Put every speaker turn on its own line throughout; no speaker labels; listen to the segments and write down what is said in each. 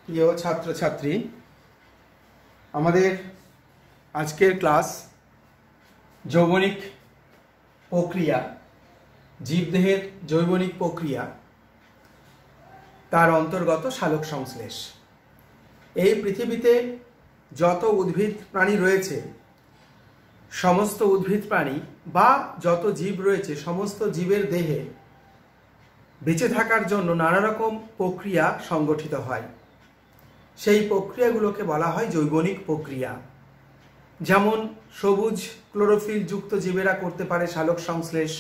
প্রিয় ছাত্রছাত্রী, আমাদের আজকের ক্লাস যৌবনিক প্রক্রিয়া, জীবদেহের জৈবনিক প্রক্রিয়া, তার অন্তর্গত সালোক সংশ্লেষ। এই পৃথিবীতে যত উদ্ভিদ প্রাণী রয়েছে, সমস্ত উদ্ভিদ প্রাণী বা যত জীব রয়েছে, সমস্ত জীবের দেহে বেঁচে থাকার জন্য নানা রকম প্রক্রিয়া সংগঠিত হয়। সেই প্রক্রিয়াগুলোকে বলা হয় জৈবনিক প্রক্রিয়া। যেমন সবুজ ক্লোরোফিল যুক্ত জীবেরা করতে পারে সালোক সংশ্লেষ,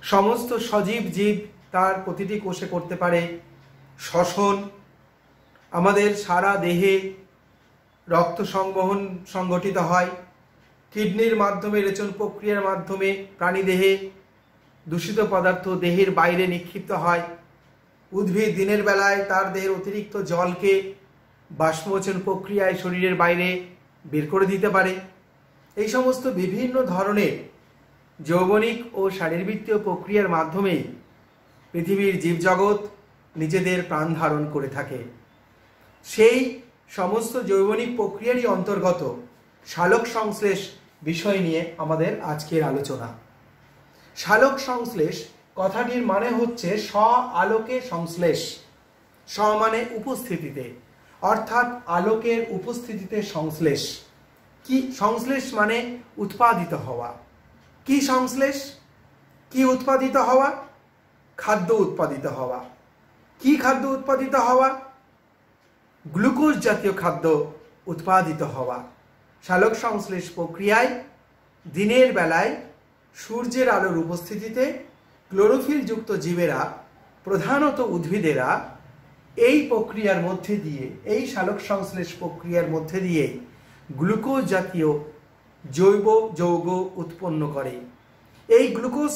সমস্ত সজীব জীব তার প্রতিটি কোষে করতে পারে শ্বসন, আমাদের সারা দেহে রক্ত সংবহন সংগঠিত হয়, কিডনির মাধ্যমে রেচন প্রক্রিয়ার মাধ্যমে প্রাণীদেহে দূষিত পদার্থ দেহের বাইরে নিক্ষিপ্ত হয়, উদ্ভিদ দিনের বেলায় তার দেহের অতিরিক্ত জলকে বাষ্পমোচন প্রক্রিয়ায় শরীরের বাইরে বের করে দিতে পারে। এই সমস্ত বিভিন্ন ধরনের যৌবনিক ও শারীরবৃত্তীয় প্রক্রিয়ার মাধ্যমেই পৃথিবীর জীবজগৎ নিজেদের প্রাণ ধারণ করে থাকে। সেই সমস্ত জৈবনিক প্রক্রিয়ারই অন্তর্গত সালোক সংশ্লেষ বিষয় নিয়ে আমাদের আজকের আলোচনা। সালোক সংশ্লেষ কথাটির মানে হচ্ছে আলোকে সংশ্লেষ। মানে উপস্থিতিতে, অর্থাৎ আলোকের উপস্থিতিতে সংশ্লেষ। কি সংশ্লেষ মানে উৎপাদিত হওয়া। কি সংশ্লেষ? কি উৎপাদিত হওয়া? খাদ্য উৎপাদিত হওয়া। কি খাদ্য উৎপাদিত হওয়া? গ্লুকোজ জাতীয় খাদ্য উৎপাদিত হওয়া। সালোক সংশ্লেষ প্রক্রিয়ায় দিনের বেলায় সূর্যের আলোর উপস্থিতিতে ক্লোরোফিল যুক্ত জীবেরা, প্রধানত উদ্ভিদেরা, এই প্রক্রিয়ার মধ্যে দিয়ে, এই সালোক সংশ্লেষ প্রক্রিয়ার মধ্যে দিয়ে গ্লুকোজ জাতীয় জৈব যৌগ উৎপন্ন করে। এই গ্লুকোজ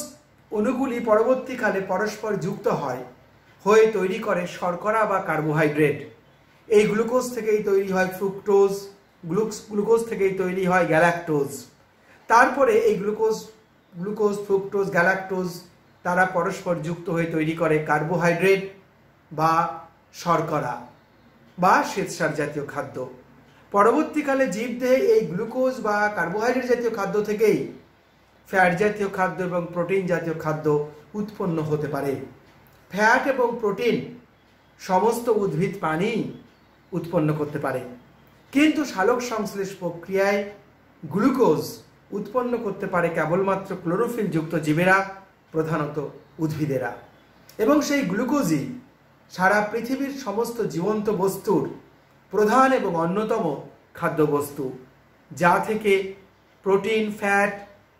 অণুগুলি পরবর্তীকালে পরস্পর যুক্ত হয়ে তৈরি করে শর্করা বা কার্বোহাইড্রেট। এই গ্লুকোজ থেকেই তৈরি হয় ফ্রুক্টোজ, গ্লুকোজ থেকেই তৈরি হয় গ্যালাক্টোজ। তারপরে এই গ্লুকোজ ফ্রুক্টোজ গ্যালাক্টোজ তারা পরস্পর যুক্ত হয়ে তৈরি করে কার্বোহাইড্রেট বা শর্করা বা শ্বেতসার জাতীয় খাদ্য। পরবর্তীকালে জীবদেহে এই গ্লুকোজ বা কার্বোহাইড্রেট জাতীয় খাদ্য থেকেই ফ্যাট জাতীয় খাদ্য এবং প্রোটিন জাতীয় খাদ্য উৎপন্ন হতে পারে। ফ্যাট এবং প্রোটিন সমস্ত উদ্ভিদ প্রাণী উৎপন্ন করতে পারে, কিন্তু সালোক সংশ্লেষ প্রক্রিয়ায় গ্লুকোজ উৎপন্ন করতে পারে কেবলমাত্র ক্লোরোফিল যুক্ত জীবেরা, প্রধানত উদ্ভিদেরা। এবং সেই গ্লুকোজই সারা পৃথিবীর সমস্ত জীবন্ত বস্তুর প্রধান এবং অন্যতম খাদ্যবস্তু, যা থেকে প্রোটিন, ফ্যাট,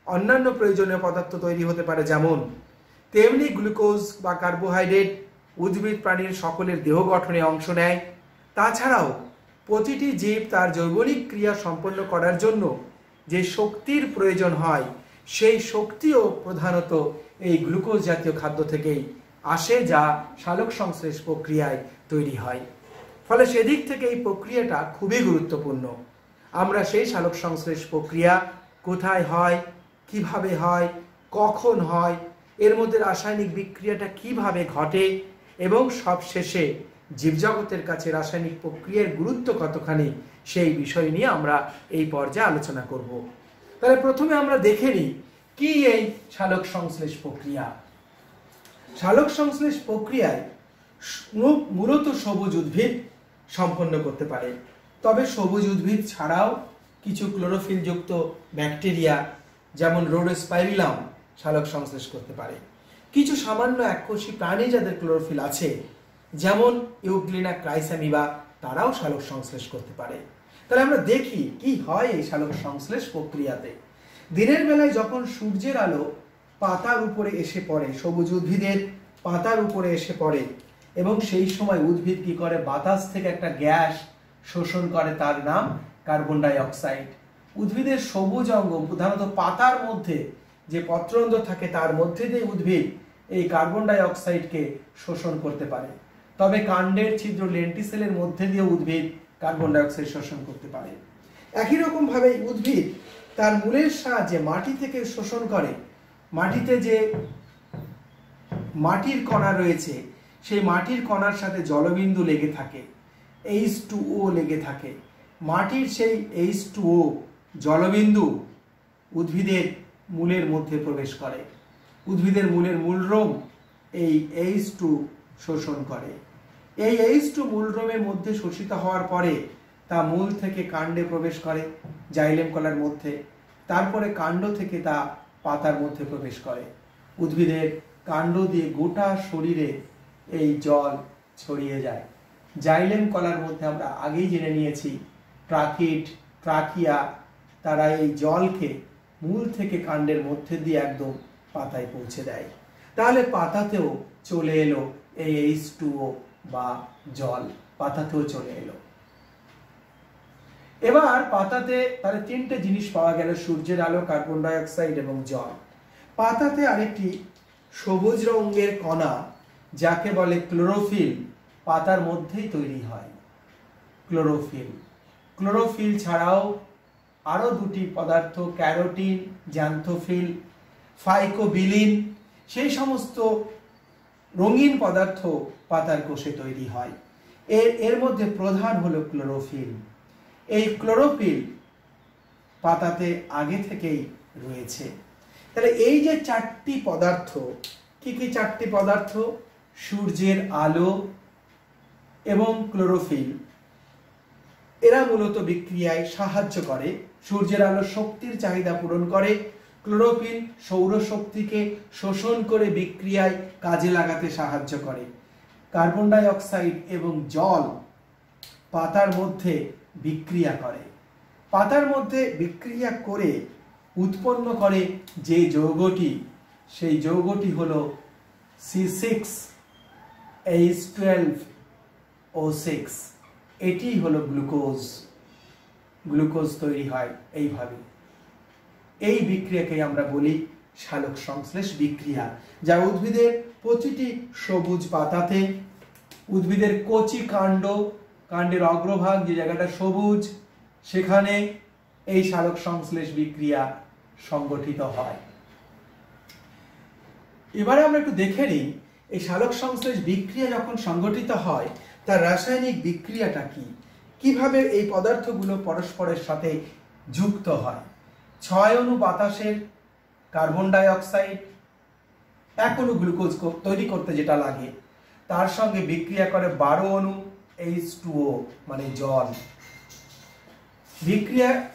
অন্যান্য প্রয়োজনীয় পদার্থ তৈরি হতে পারে। যেমন তেমনি গ্লুকোজ বা কার্বোহাইড্রেট উদ্ভিদ প্রাণীর সকলের দেহ গঠনে অংশ নেয়। তাছাড়াও প্রতিটি জীব তার জৈবনিক ক্রিয়া সম্পন্ন করার জন্য যে শক্তির প্রয়োজন হয়, সেই শক্তিও প্রধানত এই গ্লুকোজ জাতীয় খাদ্য থেকেই আসে, যা সালোক সংশ্লেষ প্রক্রিয়ায় তৈরি হয়। ফলে সেদিক থেকে এই প্রক্রিয়াটা খুবই গুরুত্বপূর্ণ। আমরা সেই সালোক সংশ্লেষ প্রক্রিয়া কোথায় হয়, কিভাবে হয়, কখন হয়, এর মধ্যে রাসায়নিক বিক্রিয়াটা কিভাবে ঘটে এবং সবশেষে জীবজগতের কাছে রাসায়নিক প্রক্রিয়ার গুরুত্ব কতখানি, সেই বিষয় নিয়ে আমরা এই পর্যায়ে আলোচনা করব। তাহলে প্রথমে আমরা দেখে নিই কি এই সালোক সংশ্লেষ প্রক্রিয়া। সালোক সংশ্লেষ প্রক্রিয়ায় মূলত সবুজ উদ্ভিদ সম্পন্ন করতে পারে। তবে সবুজ উদ্ভিদ ছাড়াও কিছু ক্লোরোফিল যুক্ত ব্যাকটেরিয়া, যেমন রোডোস্পাইরিলাম, সালোক সংশ্লেষ করতে পারে। কিছু সামান্য এককোষী প্রাণী যাদের ক্লোরোফিল আছে, যেমন ইউগ্লিনা ক্রাইসামিবা, তারাও সালোক সংশ্লেষ করতে পারে। তাহলে আমরা দেখি কি হয় এই সালোক সংশ্লেষ প্রক্রিয়াতে। দিনের বেলায় যখন সূর্যের আলো পাতার উপরে এসে পড়ে, সবুজ উদ্ভিদের পাতার উপরে এসে পড়ে, এবং সেই সময় উদ্ভিদ কি করে, বাতাস থেকে একটা গ্যাস শোষণ করে, তার নাম কার্বন ডাই অক্সাইড। উদ্ভিদের সবুজ অঙ্গ, প্রধানত পাতার মধ্যে যে পত্ররন্ধ্র থাকে, তার মধ্যে দিয়ে উদ্ভিদ এই কার্বন ডাই অক্সাইডকে শোষণ করতে পারে। তবে কাণ্ডের ছিদ্র লেন্টিসেলের মধ্যে দিয়ে উদ্ভিদ কার্বন ডাই অক্সাইড শোষণ করতে পারে। একই রকম ভাবে উদ্ভিদ তার মূলের সাহায্যে মাটি থেকে শোষণ করে। মাটিতে যে মাটির কণা রয়েছে, সেই মাটির কণার সাথে জলবিন্দু লেগে থাকে। H2O লেগে থাকে। মাটির সেই H2O জলবিন্দু উদ্ভিদের মূলের মধ্যে প্রবেশ করে। উদ্ভিদের মূলের মূলরোম এই H2 শোষণ করে। এই H2 মূলরোমের মধ্যে শোষিত হওয়ার পরে তা মূল থেকে কাণ্ডে প্রবেশ করে জাইলেম কলার মধ্যে, তারপরে কাণ্ড থেকে তা পাতার মধ্যে প্রবেশ করে। উদ্ভিদের কাণ্ড দিয়ে গোটা শরীরে এই জল ছড়িয়ে যায়। জাইলেম কলার মধ্যে আমরা আগেই জেনে নিয়েছি ট্রাকিড, ট্রাকিয়া, তারা এই জলকে মূল থেকে কাণ্ডের মধ্যে দিয়ে একদম পাতায় পৌঁছে দেয়। তাহলে পাতাতেও চলে এলো এই H2O বা জল, পাতাতেও চলে এলো। এবার পাতাতে তাহলে তিনটে জিনিস পাওয়া গেল, সূর্যের আলো, কার্বন ডাই অক্সাইড এবং জল। পাতাতে আরেকটি সবুজ রঙের কণা যাকে বলে ক্লোরোফিল পাতার মধ্যেই তৈরি হয়। ক্লোরোফিল, ক্লোরোফিল ছাড়াও আরো দুটি পদার্থ ক্যারোটিন, জ্যান্থোফিল, ফাইকোবিলিন, সেই সমস্ত রঙিন পদার্থ পাতার কোষে তৈরি হয়। এর মধ্যে প্রধান হলো ক্লোরোফিল। এই ক্লোরোফিল পাতাতে আগে থেকেই রয়েছে। তাহলে এই যে চারটি পদার্থ, কি কি চারটি পদার্থ? সূর্যের আলো এবং ক্লোরোফিল, এরা মূলত বিক্রিয়ায় সাহায্য করে। সূর্যের আলো শক্তির চাহিদা পূরণ করে, ক্লোরোফিল সৌরশক্তিকে শোষণ করে বিক্রিয়ায় কাজে লাগাতে সাহায্য করে। কার্বন ডাই অক্সাইড এবং জল পাতার মধ্যে বিক্রিয়া করে। পাতার মধ্যে বিক্রিয়া করে উৎপন্ন করে যে যৌগটি, সেই যৌগটি হলো C6H12O6। এটি হলো গ্লুকোজ। গ্লুকোজ তৈরি হয় এইভাবে। এই বিক্রিয়াকে আমরা বলি সালোক সংশ্লেষ বিক্রিয়া, যা উদ্ভিদের প্রতিটি সবুজ পাতাতে, উদ্ভিদের কচি কাণ্ড, কাণ্ডের অগ্রভাগ যে জায়গাটা সবুজ, সেখানে এই সালোক সংশ্লেষ বিক্রিয়া সংগঠিত হয়। এবারে আমরা একটু দেখে নিই এই সালোক সংশ্লেষ বিক্রিয়া যখন সংগঠিত হয় তার রাসায়নিক বিক্রিয়াটা কি, কিভাবে এই পদার্থগুলো পরস্পরের সাথে যুক্ত হয়। 6 অণু বাতাসের কার্বন ডাই অক্সাইড, 1 অণু গ্লুকোজ তৈরি করতে যেটা লাগে, তার সঙ্গে বিক্রিয়া করে 12 অণু H2O মানে জল। বিক্রিয়াতে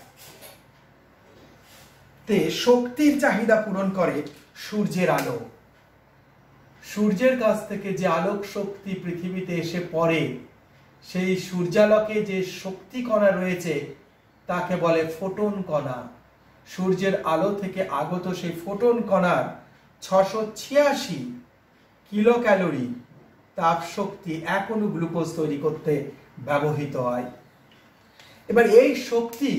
শক্তির চাহিদা পূরণ করে সূর্যের আলো। সূর্যের কাছ থেকে যে আলোক শক্তি পৃথিবীতে এসে পড়ে, সেই সূর্যালোকে যে শক্তি কণা রয়েছে তাকে বলে ফোটন কণা। সূর্যের আলো থেকে আগত সেই ফোটন কণার 686 কিলো ক্যালোরি তাপ শক্তি 1 অণু গ্লুকোজ তৈরি করতে ব্যবহৃত হয়। এবার এই শক্তি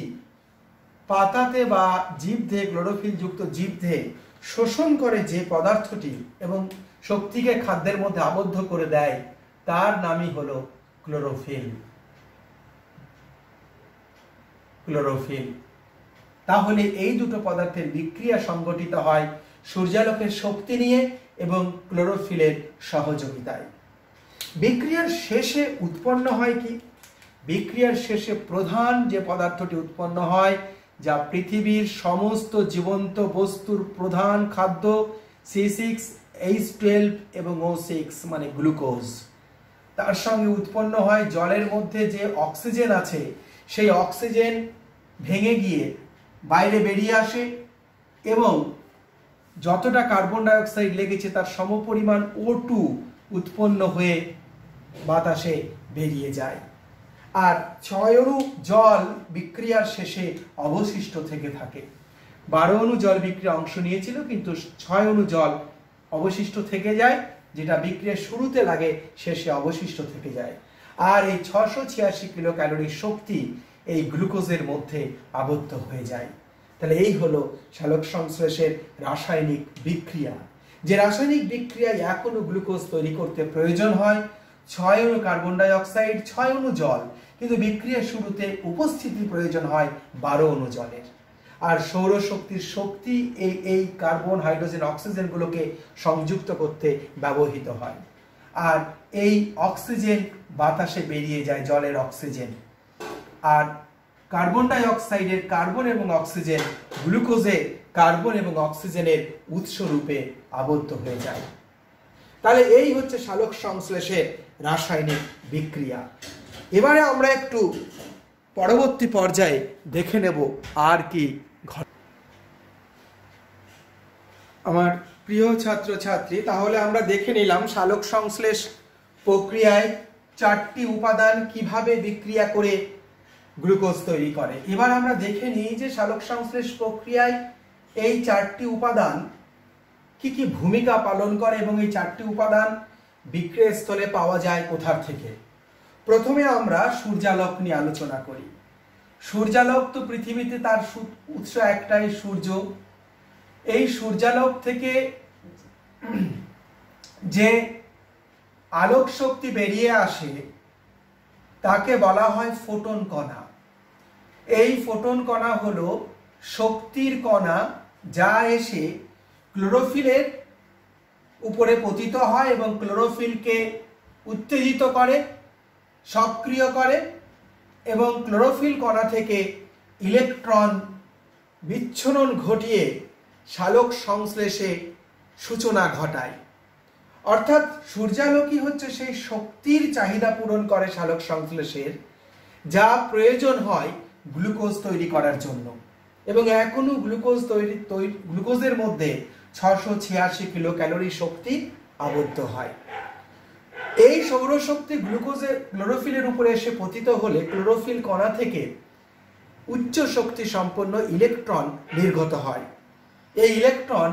পাতাতে বা জীবদেহে, ক্লোরোফিল যুক্ত জীবদেহে শোষণ করে যে পদার্থটি এবং শক্তিকে খাদ্যের মধ্যে আবদ্ধ করে দেয়, তার নামই হলো ক্লোরোফিল। ক্লোরোফিল। তাহলে এই দুটো পদার্থের বিক্রিয়া সংগঠিত হয় সূর্যালোকের শক্তি নিয়ে এবং ক্লোরোফিলের সহযোগিতায়। বিক্রিয়ার শেষে উৎপন্ন হয় কি? বিক্রিয়ার শেষে প্রধান যে পদার্থটি উৎপন্ন হয়, যা পৃথিবীর সমস্ত জীবন্ত বস্তুর প্রধান খাদ্য, C6H12 এবং O6 মানে গ্লুকোজ। তার সঙ্গে উৎপন্ন হয় জলের মধ্যে যে অক্সিজেন আছে, সেই অক্সিজেন ভেঙে গিয়ে বাইরে বেরিয়ে আসে এবং যতটা কার্বন ডাই অক্সাইড লেগেছে তার সমপরিমাণ O2 উৎপন্ন হয়ে বাতাসে বেরিয়ে যায়। আর 6 অণু জল বিক্রিয়ার শেষে অবশিষ্ট থেকে থাকে। 12 অণু জল বিক্রিয়া অংশ নিয়েছিল, কিন্তু 6 অণু জল অবশিষ্ট থেকে যায়, যেটা বিক্রিয়ার শুরুতে লাগে শেষে অবশিষ্ট থেকে যায়। আর এই 686 কিলো ক্যালোরি শক্তি এই গ্লুকোজের মধ্যে আবদ্ধ হয়ে যায়। তাহলে এই হলো সালোক সংশ্লেষের রাসায়নিক বিক্রিয়া। যে রাসায়নিক বিক্রিয়ায় 1 অণু গ্লুকোজ তৈরি করতে প্রয়োজন হয় 6 অণু কার্বন ডাই অক্সাইড, 6 অণু জল, কিন্তু বিক্রিয়ার শুরুতে উপস্থিতি প্রয়োজন হয় 12 অণু জলের। আর সৌরশক্তির শক্তি এই কার্বন, হাইড্রোজেন, অক্সিজেনগুলোকে সংযুক্ত করতে ব্যবহৃত হয়। আর এই অক্সিজেন বাতাসে বেরিয়ে যায় জলের অক্সিজেন, আর কার্বন ডাই অক্সাইডের কার্বন এবং অক্সিজেন গ্লুকোজে কার্বন এবং অক্সিজেনের উৎস রূপে আবদ্ধ হয়ে যায়। তাহলে এই হচ্ছে সালোক সংশ্লেষের রাসায়নিক বিক্রিয়া। এবারে আমরা একটু পরবর্তী পর্যায়ে দেখে নেব আর কি ঘটে। আমার প্রিয় ছাত্রছাত্রী, তাহলে আমরা দেখে নিলাম সালোক সংশ্লেষ প্রক্রিয়ায় 4টি উপাদান কিভাবে বিক্রিয়া করে গ্লুকোজ তৈরি করে। এবার আমরা দেখে নিই যে সালোক সংশ্লেষ প্রক্রিয়ায় এই 4টি উপাদান কি কি ভূমিকা পালন করে এবং এই 4টি উপাদান বিক্রিয়াস্থলে পাওয়া যায় কোথা থেকে। প্রথমে আমরা সূর্যালোক নিয়ে আলোচনা করি। সূর্যালোক তো পৃথিবীতে তার উৎস একটাই, সূর্য। এই সূর্যালোক থেকে যে আলোক শক্তি বেরিয়ে আসে তাকে বলা হয় ফোটন কণা। এই ফোটন কণা হলো শক্তির কণা, যা এসে ক্লোরোফিলের উপরে পতিত হয় এবং ক্লোরোফিলকে উত্তেজিত করে, সক্রিয় করে এবং ক্লোরোফিল কণা থেকে ইলেকট্রন বিচ্ছুরণ ঘটিয়ে সালোক সংশ্লেষে সূচনা ঘটায়। অর্থাৎ সূর্যালোকই হচ্ছে সেই শক্তির চাহিদা পূরণ করে সালোক সংশ্লেষের, যা প্রয়োজন হয় গ্লুকোজ তৈরি করার জন্য। এবং এখনো গ্লুকোজের মধ্যে 686 কিলো ক্যালোরি শক্তি আবদ্ধ হয়। এই সৌরশক্তি ক্লোরোফিলের উপরে এসে পতিত হলে ক্লোরোফিল কণা থেকে উচ্চ শক্তি সম্পন্ন ইলেকট্রন নির্গত হয়। এই ইলেকট্রন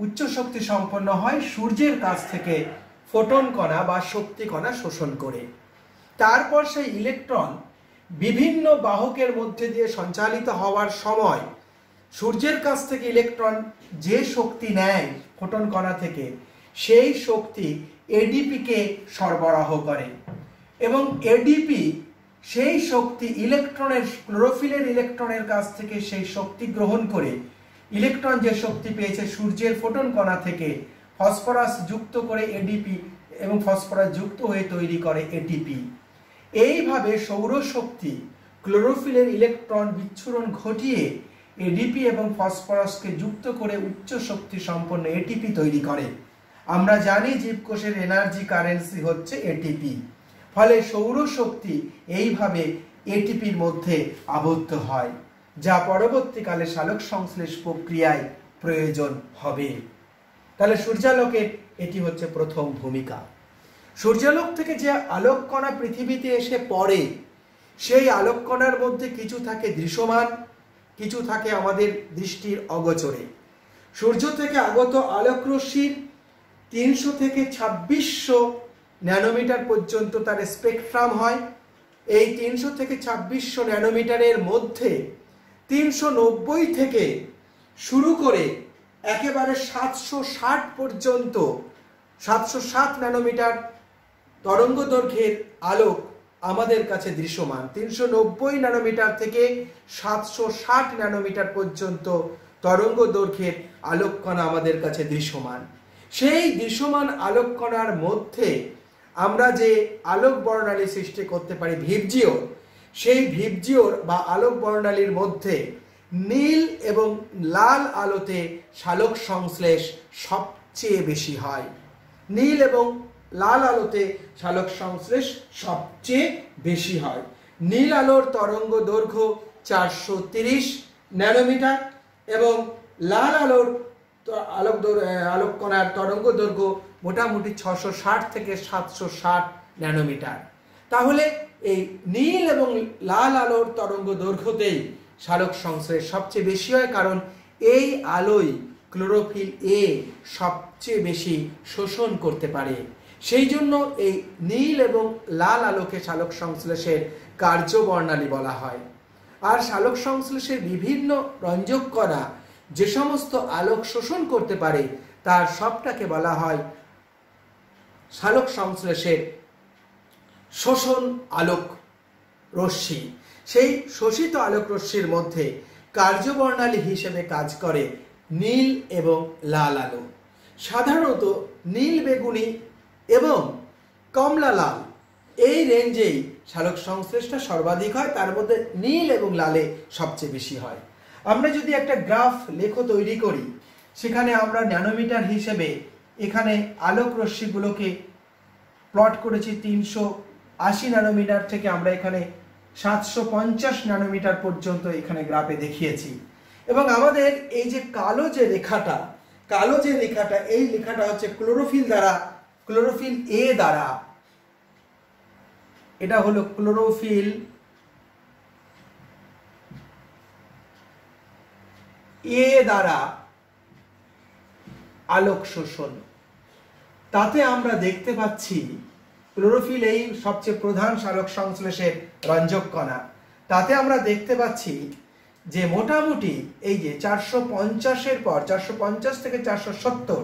উচ্চ শক্তি সম্পন্ন হয় সূর্যের কাছ থেকে ফোটন কণা বা শক্তি কণা শোষণ করে। তারপর সেই ইলেকট্রন বিভিন্ন বাহকের মধ্যে দিয়ে সঞ্চালিত হওয়ার সময় সূর্যের কাছ থেকে ইলেকট্রন যে শক্তি নেয় ফোটন কণা থেকে, সেই শক্তি এডিপিকে সরবরাহ করে এবং এডিপি সেই শক্তি ক্লোরোফিলের ইলেকট্রনের কাছ থেকে সেই শক্তি গ্রহণ করে ইলেকট্রন যে শক্তি পেয়েছে সূর্যের ফোটন কণা থেকে ফসফরাস যুক্ত করে এডিপি এবং ফসফরাস যুক্ত হয়ে তৈরি করে এটিপি। এইভাবে সৌরশক্তি ক্লোরোফিলের ইলেকট্রন বিচ্ছুরণ ঘটিয়ে এডিপি এবং ফসফরাসকে যুক্ত করে উচ্চ শক্তি সম্পন্ন এটিপি তৈরি করে। আমরা জানি জীবকোষের এনার্জি কারেন্সি হচ্ছে এটিপি। ফলে সৌরশক্তি এইভাবে এটিপির মধ্যে আবদ্ধ হয়, যা পরবর্তীকালে সালোক সংশ্লেষ প্রক্রিয়ায় প্রয়োজন হবে। তাহলে সূর্যালোকের এটি হচ্ছে প্রথম ভূমিকা। সূর্যালোক থেকে যে আলোক কণা পৃথিবীতে এসে পড়ে, সেই আলোক কণার মধ্যে কিছু থাকে দৃশ্যমান, কিছু থাকে আমাদের দৃষ্টির অগোচরে। সূর্য থেকে আগত আলোক রশ্মির 300 থেকে 2600 ন্যানোমিটার পর্যন্ত তার স্পেকট্রাম হয়। এই 300 থেকে 2600 ন্যানোমিটারের মধ্যে 390 থেকে শুরু করে একেবারে 760 পর্যন্ত 707 ন্যানোমিটার তরঙ্গ দৈর্ঘ্যের আলোক আমাদের কাছে দৃশ্যমান। 390 ন্যানোমিটার থেকে 760 ন্যানোমিটার পর্যন্ত তরঙ্গ দৈর্ঘ্যের আলোক কণা আমাদের কাছে দৃশ্যমান। সেই দৃশ্যমান আলোক কণার মধ্যে আমরা যে আলোক বর্ণালী সৃষ্টি করতে পারি ভিবজিওর, সেই ভিবজিওর বা আলোক বর্ণালীর মধ্যে নীল এবং লাল আলোতে সালোক সংশ্লেষ সবচেয়ে বেশি হয়। নীল এবং লাল আলোতে সালোক সংশ্লেষ সবচেয়ে বেশি হয়। নীল আলোর তরঙ্গ দৈর্ঘ্য 430 ন্যানোমিটার এবং লাল আলোর আলোক কণার তরঙ্গ দৈর্ঘ্য মোটামুটি 660 থেকে 760 ন্যানোমিটার। তাহলে এই নীল এবং লাল আলোর তরঙ্গ দৈর্ঘ্যতেই সালোক সংশ্লেষ সবচেয়ে বেশি হয়, কারণ এই আলোয় ক্লোরোফিল এ সবচেয়ে বেশি শোষণ করতে পারে। সেই জন্য এই নীল এবং লাল আলোকে সালোক সংশ্লেষের কার্যবর্ণালী বলা হয়। আর সালোক সংশ্লেষের বিভিন্ন রঞ্জক কণা যে সমস্ত আলোক শোষণ করতে পারে তার সবটাকে বলা হয় সালোক সংশ্লেষের শোষণ আলোক রশ্মি। সেই শোষিত আলোক রশ্মির মধ্যে কার্যবর্ণালী হিসেবে কাজ করে নীল এবং লাল আলো। সাধারণত নীল বেগুনি এবং কমলা লাল এই রেঞ্জেই সালোক সংশ্লেষটা সর্বাধিক হয়, তার মধ্যে নীল এবং লালে সবচেয়ে বেশি হয়। আমরা যদি একটা গ্রাফ লেখ তৈরি করি, সেখানে আমরা ন্যানোমিটার হিসেবে এখানে আলোক রশ্মিগুলোকে প্লট করেছি 380 ন্যানোমিটার থেকে আমরা এখানে 750 ন্যানোমিটার পর্যন্ত এখানে গ্রাফে দেখিয়েছি। এবং আমাদের এই যে কালো যে রেখাটা এই লেখাটা হচ্ছে ক্লোরোফিল এ দ্বারা, এটা হলো ক্লোরোফিল এ দ্বারা আলোক শোষণ। তাতে আমরা দেখতে পাচ্ছি ক্লোরোফিল এই সবচেয়ে প্রধান সালোক সংশ্লেষের রঞ্জক কণা। তাতে আমরা দেখতে পাচ্ছি যে মোটামুটি এই যে 450-এর পর 450 থেকে 470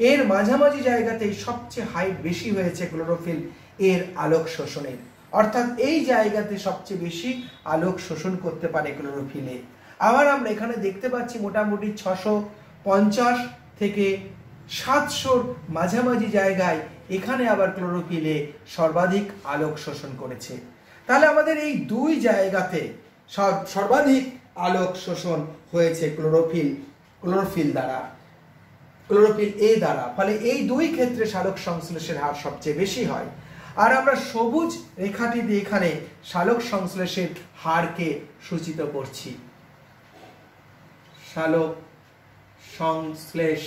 এর মাঝামাঝি জায়গাতেই সবচেয়ে হাইট বেশি হয়েছে ক্লোরোফিল এর আলোক শোষণের। অর্থাৎ এই জায়গাতে সবচেয়ে বেশি আলোক শোষণ করতে পারে ক্লোরোফিল এ। আবার আমরা এখানে দেখতে পাচ্ছি মোটামুটি 650 থেকে 700-র মাঝামাঝি জায়গায় এখানে আবার ক্লোরোফিল এ সর্বাধিক আলোক শোষণ করেছে। তাহলে আমাদের এই দুই জায়গাতে সর্বাধিক আলোক শোষণ হয়েছে ক্লোরোফিল এ দ্বারা। ফলে এই দুই ক্ষেত্রে সালোক সংশ্লেষের হার সবচেয়ে বেশি হয়। আর আমরা সবুজ রেখাটি দিয়ে এখানে সালোক সংশ্লেষের হারকে সূচিত করছি। সালোক সংশ্লেষ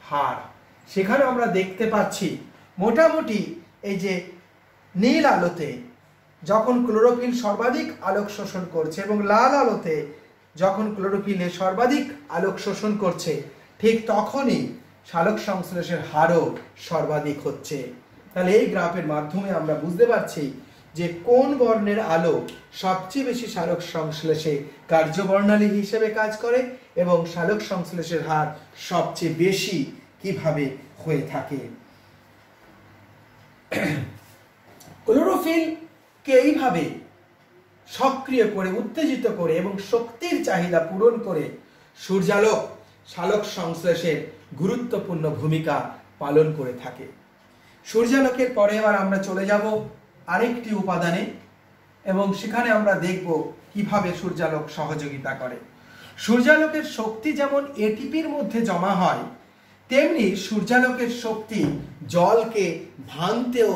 হার, সেখানে আমরা দেখতে পাচ্ছি মোটামুটি এই যে নীল আলোতে যখন ক্লোরোফিল সর্বাধিক আলোক শোষণ করছে এবং লাল আলোতে যখন ক্লোরোফিলে সর্বাধিক আলোক শোষণ করছে, ঠিক তখনই সালোক সংশ্লেষের হারও সর্বাধিক হচ্ছে। তাহলে এই গ্রাফের মাধ্যমে আমরা বুঝতে পারছি যে কোন বর্ণের আলো সবচেয়ে বেশি সালোক সংশ্লেষে কার্যবর্ণালী হিসেবে কাজ করে এবং সালোক সংশ্লেষের হার সবচেয়ে বেশি কিভাবে হয়ে থাকে। ক্লোরোফিলকে এইভাবে সক্রিয় করে, উত্তেজিত করে এবং শক্তির চাহিদা পূরণ করে সূর্যালোক সালোক সংশ্লেষের গুরুত্বপূর্ণ ভূমিকা পালন করে থাকে। সূর্যালোকের পরে এবার আমরা চলে যাব আরেকটি উপাদানে এবং সেখানে আমরা দেখব কিভাবে সূর্যালোক সহযোগিতা করে। সূর্যালোকের শক্তি যেমন এটিপির মধ্যে জমা হয়, তেমনি সূর্যালোকের শক্তি জলকে ভাঙতেও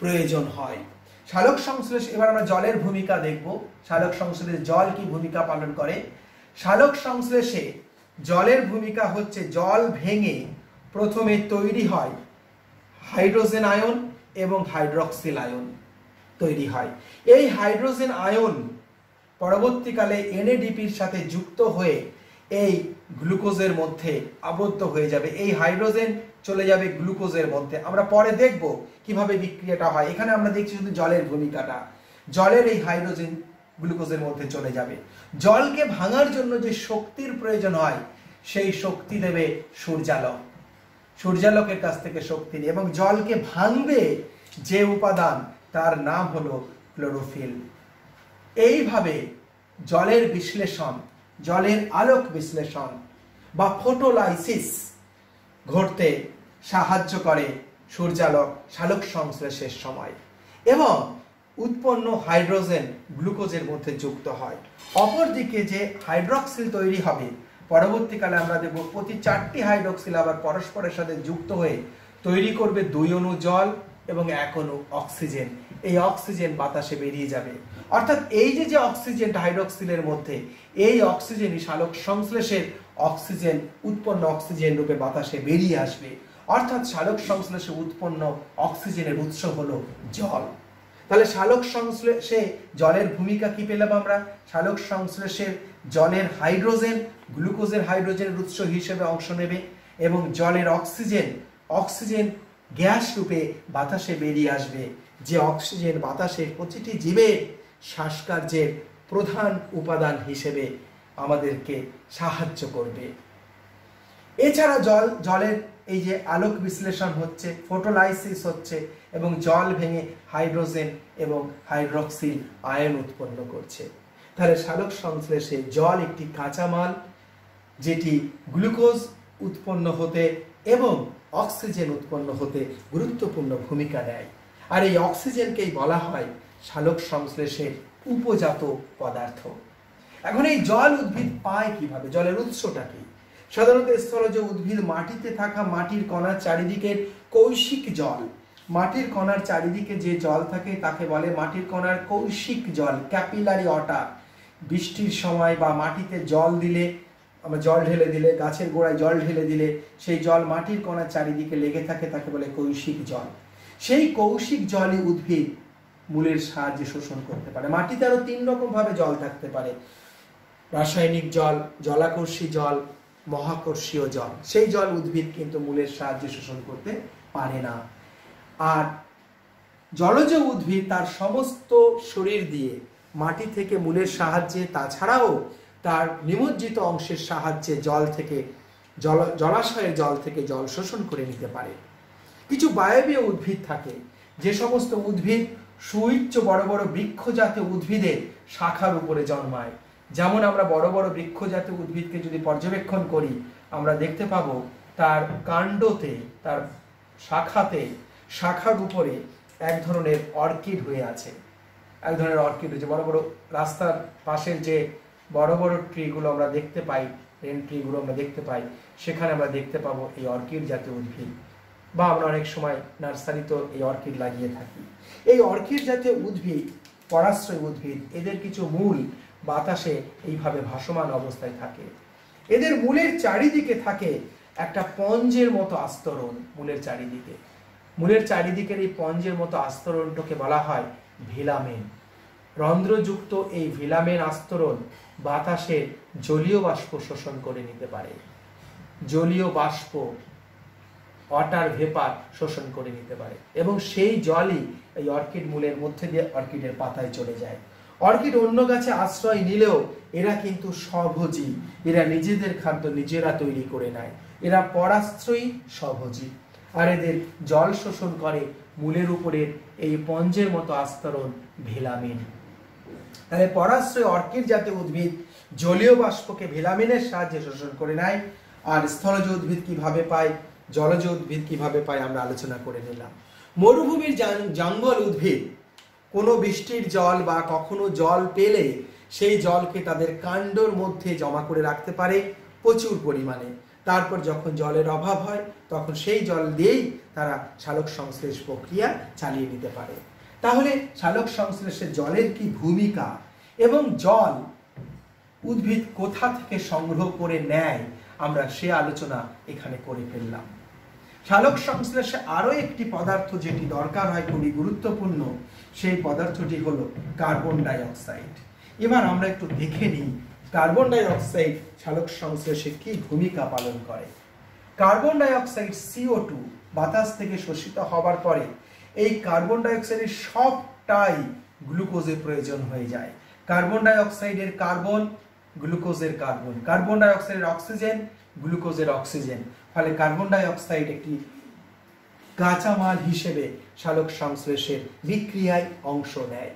প্রয়োজন হয়। সালোক সংশ্লেষ, এবার আমরা জলের ভূমিকা দেখব। সালোক সংশ্লেষে জল কি ভূমিকা পালন করে। সালোক সংশ্লেষে জলের ভূমিকা হচ্ছে জল ভেঙে প্রথমে তৈরি হয় হাইড্রোজেন আয়ন এবং হাইড্রক্সিল আয়ন তৈরি হয়। এই হাইড্রোজেন আয়ন পরবর্তীকালে এনএডিপির সাথে যুক্ত হয়ে এই গ্লুকোজের মধ্যে আবদ্ধ হয়ে যাবে। এই হাইড্রোজেন চলে যাবে গ্লুকোজের মধ্যে। আমরা পরে দেখব কিভাবে বিক্রিয়াটা হয়। এখানে আমরা দেখছি শুধু জলের ভূমিকাটা। জলের এই হাইড্রোজেন গ্লুকোজের মধ্যে চলে যাবে। জলকে ভাঙার জন্য যে শক্তির প্রয়োজন হয়, সেই শক্তি দেবে সূর্যালোক। সূর্যালোকের কাছ থেকে শক্তি নিয়ে, এবং জলকে ভাঙবে যে উপাদান, তার নাম হলো ক্লোরোফিল। এইভাবে জলের বিশ্লেষণ, জলের আলোক বিশ্লেষণ বা ফটোলাইসিস ঘটতে সাহায্য করে সূর্যালোক সালোক সংশ্লেষের সময়, এবং উৎপন্ন হাইড্রোজেন গ্লুকোজের মধ্যে যুক্ত হয়। অপরদিকে যে হাইড্রক্সিল তৈরি হবে, পরবর্তীকালে আমরা দেখব প্রতি 4টি হাইড্রক্সিল আবার পরস্পরের সাথে যুক্ত হয়ে তৈরি করবে 2 অণু জল এবং 1 অণু অক্সিজেন। এই অক্সিজেন বাতাসে বেরিয়ে যাবে। অর্থাৎ এই যে অক্সিজেনটা হাইড্রক্সিলের মধ্যে, এই অক্সিজেনই সালোক সংশ্লেষের অক্সিজেন, উৎপন্ন অক্সিজেন রূপে বাতাসে বেরিয়ে আসবে। অর্থাৎ সালোক সংশ্লেষে উৎপন্ন অক্সিজেনের উৎস হলো জল। তাহলে সালোক সংশ্লেষে জলের ভূমিকা কি পেলাম আমরা? সালোক সংশ্লেষের জলের হাইড্রোজেন গ্লুকোজের হাইড্রোজেনের উৎস হিসেবে অংশ নেবে এবং জলের অক্সিজেন গ্যাস রূপে বাতাসে বেরিয়ে আসবে, যে অক্সিজেন বাতাসের প্রতিটি জীবের শ্বাসকার্যের প্রধান উপাদান হিসেবে আমাদেরকে সাহায্য করবে। এছাড়া জলের এই যে আলোক বিশ্লেষণ হচ্ছে, ফটোলাইসিস হচ্ছে এবং জল ভেঙে হাইড্রোজেন এবং হাইড্রক্সিল আয়ন উৎপন্ন করছে। তাহলে সালোক সংশ্লেষে জল একটি কাঁচামাল, যেটি গ্লুকোজ উৎপন্ন হতে এবং অক্সিজেন উৎপন্ন হতে গুরুত্বপূর্ণ ভূমিকা নেয়। আর এই অক্সিজেনকেই বলা হয় সালোক সংশ্লেষের উপজাত পদার্থ। এখন এই জল উদ্ভিদ পায় কিভাবে? জলের উৎসটা কি? সাধারণত স্থলজ উদ্ভিদ মাটিতে থাকা মাটির কণার চারিদিকের কৌশিক জল, মাটির কণার চারিদিকে যে জল থাকে তাকে বলে মাটির কণার কৌশিক জল, ক্যাপিলারি ওয়াটার। বৃষ্টির সময় বা মাটিতে জল দিলে, আমরা জল ঢেলে দিলে, গাছের গোড়ায় জল ঢেলে দিলে সেই জল মাটির কণার চারিদিকে লেগে থাকে, তাকে বলে কৌশিক জল। সেই কৌশিক জলই উদ্ভিদ মূলের সাহায্যে শোষণ করতে পারে। মাটিতে আরো 3 রকম ভাবে জল থাকতে পারে: রাসায়নিক জল, জলাকর্ষী জল, মহাকর্ষীয় জল। সেই জল উদ্ভিদ কিন্তু মূলের সাহায্যে শোষণ করতে পারে না। আর জলজ উদ্ভিদ তার সমস্ত শরীর দিয়ে মাটি থেকে মূলের সাহায্যে, তাছাড়াও তার নিমজ্জিত অংশের সাহায্যে জল থেকে, জলাশয়ের জল থেকে জল শোষণ করে নিতে পারে। কিছু বায়বীয় উদ্ভিদ থাকে, যে সমস্ত উদ্ভিদ সুউচ্চ বড় বড় বৃক্ষ জাতীয় উদ্ভিদের শাখার উপরে জন্মায়। যেমন আমরা বড় বড় বৃক্ষ জাতীয় উদ্ভিদকে যদি পর্যবেক্ষণ করি, আমরা দেখতে পাবো তার কাণ্ডতে, তার শাখাতে, শাখার উপরে এক ধরনের অর্কিড হয়ে আছে, এক ধরনের অর্কিড হয়েছে। বড় বড় রাস্তার পাশের যে বড় বড় ট্রিগুলো আমরা দেখতে পাই, রেন ট্রিগুলো আমরা দেখতে পাই, সেখানে আমরা দেখতে পাবো এই অর্কিড জাতীয় উদ্ভিদ। বা আমরা অনেক সময় নার্সারিতেও এই অর্কিড লাগিয়ে থাকি। এই অর্কিড জাতীয় উদ্ভিদ পরাশ্রয় উদ্ভিদ, এদের কিছু মূল বাতাসে এইভাবে ভাসমান অবস্থায় থাকে। এদের মূলের চারিদিকে থাকে একটা পঞ্জের মতো আস্তরণ। মূলের চারিদিকের এই পঞ্জের মতো আস্তরণটাকে বলা হয় ভিলামেন। রন্ধ্রযুক্ত এই ভিলামেন আস্তরণ বাতাসের জলীয় বাষ্প শোষণ করে নিতে পারে। জলীয় বাষ্প, ওয়াটার ভেপার শোষণ করে নিতে পারে, এবং সেই জলই এই অর্কিড মূলের মধ্যে দিয়ে অর্কিডের পাতায় চলে যায়। অর্কিড অন্য গাছে আশ্রয় নিলেও এরা কিন্তু স্বভোজী, এরা নিজেদের খাদ্য নিজেরা তৈরি করে নেয়। এরা পরাশ্রয়ী স্বভোজী, আর এদের জল শোষণ করে মূলের উপরের এই পঞ্জের মতো আস্তরণ ভিলামিন। তাহলে পরাশ্রয় অর্কিড জাতীয় উদ্ভিদ জলীয় বাষ্পকে ভিলামিনের সাহায্যে শোষণ করে নেয়। আর স্থলজ উদ্ভিদ কিভাবে পায়, জলজ উদ্ভিদ কিভাবে পায়, আমরা আলোচনা করে নিলাম। মরুভূমির জঙ্গল উদ্ভিদ কোনো বৃষ্টির জল বা কখনো জল পেলে সেই জলকে তাদের কাণ্ডর মধ্যে জমা করে রাখতে পারে প্রচুর পরিমাণে। তারপর যখন জলের অভাব হয় তখন সেই জল দিয়েই তারা সালোক সংশ্লেষ প্রক্রিয়া চালিয়ে নিতে পারে। তাহলে সালোক সংশ্লেষে জলের কি ভূমিকা, এবং জল উদ্ভিদ কোথা থেকে সংগ্রহ করে নেয়, আমরা সে আলোচনা এখানে করে ফেললাম। সালোক সংশ্লেষে আরো একটি পদার্থ যেটি দরকার হয়, খুবই গুরুত্বপূর্ণ, সেই পদার্থটি হলো কার্বন ডাই অক্সাইড। এবার আমরা একটু দেখে নিই কার্বন ডাই অক্সাইড সালোক সংশ্লেষে কি ভূমিকা পালন করে। কার্বন ডাই অক্সাইড CO2 বাতাস থেকে শোষিত হবার পরে এই কার্বন ডাই অক্সাইডের সবটাই গ্লুকোজের প্রয়োজন হয়ে যায়। কার্বন ডাই অক্সাইডের কার্বন, গ্লুকোজের কার্বন, কার্বন ডাই অক্সাইডের অক্সিজেন, গ্লুকোজের অক্সিজেন। ফলে কার্বন ডাই অক্সাইড একটি কাঁচামাল হিসেবে সালোক সংশ্লেষের বিক্রিয়ায় অংশ নেয়।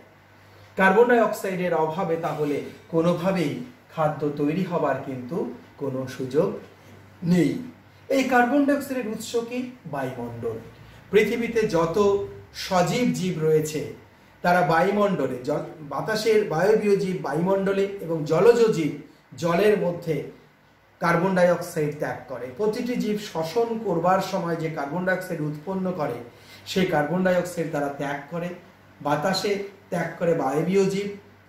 কার্বন ডাই অক্সাইডের অভাবে তাহলে কোনোভাবেই খাদ্য তৈরি হবার কিন্তু কোনো সুযোগ নেই। এই কার্বন ডাই অক্সাইডের উৎস কি? বায়ুমণ্ডল। পৃথিবীতে যত সজীব জীব রয়েছে তারা বায়ুমণ্ডলে, বাতাসের বায়বীয় জীব বায়ুমণ্ডলে, এবং জলজ জীব জলের মধ্যে কার্বন ডাই অক্সাইড ত্যাগ করে। প্রতিটি জীব শ্বসন করবার সময় যে কার্বন ডাই অক্সাইড উৎপন্ন করে সেই কার্বন ডাই অক্সাইড তারা ত্যাগ করে। বাতাসে ত্যাগ করে বায়বীয় জীব,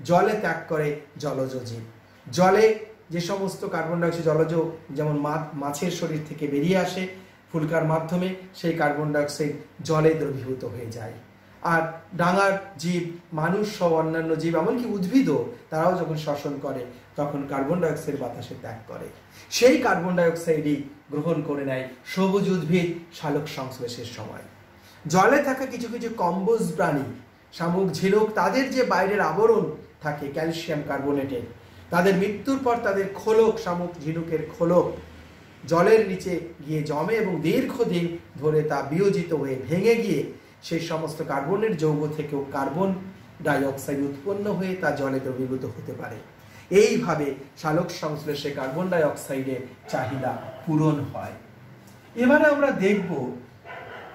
জলে ত্যাগ করে জলজ জীব। জলে যে সমস্ত কার্বন ডাই অক্সাইড জলজ, যেমন মাছের শরীর থেকে বেরিয়ে আসে ফুলকার মাধ্যমে, সেই কার্বন ডাই অক্সাইড জলে দ্রবীভূত হয়ে যায়। আর ডাঙার জীব, মানুষ সহ অন্যান্য জীব, এমনকি উদ্ভিদও, তারাও যখন শ্বসন করে তখন কার্বন ডাই অক্সাইড বাতাসে ত্যাগ করে। সেই কার্বন ডাই অক্সাইডই গ্রহণ করে নেয় সবুজ উদ্ভিদ সালোক সংশ্লেষের সময়। জলে থাকা কিছু কিছু কম্বোজ প্রাণী, শামুক, ঝিনুক, তাদের যে বাইরের আবরণ থাকে ক্যালসিয়াম কার্বোনেটের, তাদের মৃত্যুর পর তাদের খোলক, শামুক ঝিনুকের খোলক জলের নিচে গিয়ে জমে এবং দীর্ঘদিন ধরে তা বিয়োজিত হয়ে ভেঙে গিয়ে সেই সমস্ত কার্বনের যৌগ থেকেও কার্বন ডাই অক্সাইড উৎপন্ন হয়ে তা জলে দ্রবীভূত হতে পারে। এইভাবে সালোক সংশ্লেষে কার্বন ডাই অক্সাইডের চাহিদা পূরণ হয়। এবারে আমরা দেখব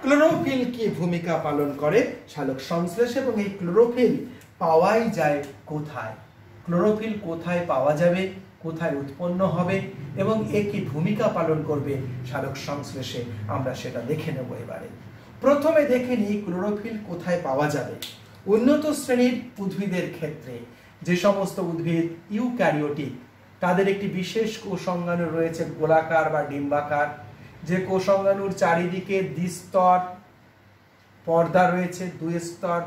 ক্লোরোফিল কি ভূমিকা পালন করে সালোক সংশ্লেষ, এবং এই ক্লোরোফিল পাওয়াই যায় কোথায়, ক্লোরোফিল কোথায় পাওয়া যাবে, কোথায় উৎপন্ন হবে এবং এ কি ভূমিকা পালন করবে সালোক সংশ্লেষে, আমরা সেটা দেখে নেব। এবারে প্রথমে দেখে নিই ক্লোরোফিল কোথায় পাওয়া যাবে। উন্নত শ্রেণীর উদ্ভিদের ক্ষেত্রে, যে সমস্ত উদ্ভিদ ইউক্যারিওটিক, তাদের একটি বিশেষ কোষাঙ্গাণু রয়েছে গোলাকার বা ডিম্বাকার, যে কোষাঙ্গাণুর চারিদিকে দ্বিস্তর পর্দা রয়েছে, দুই স্তর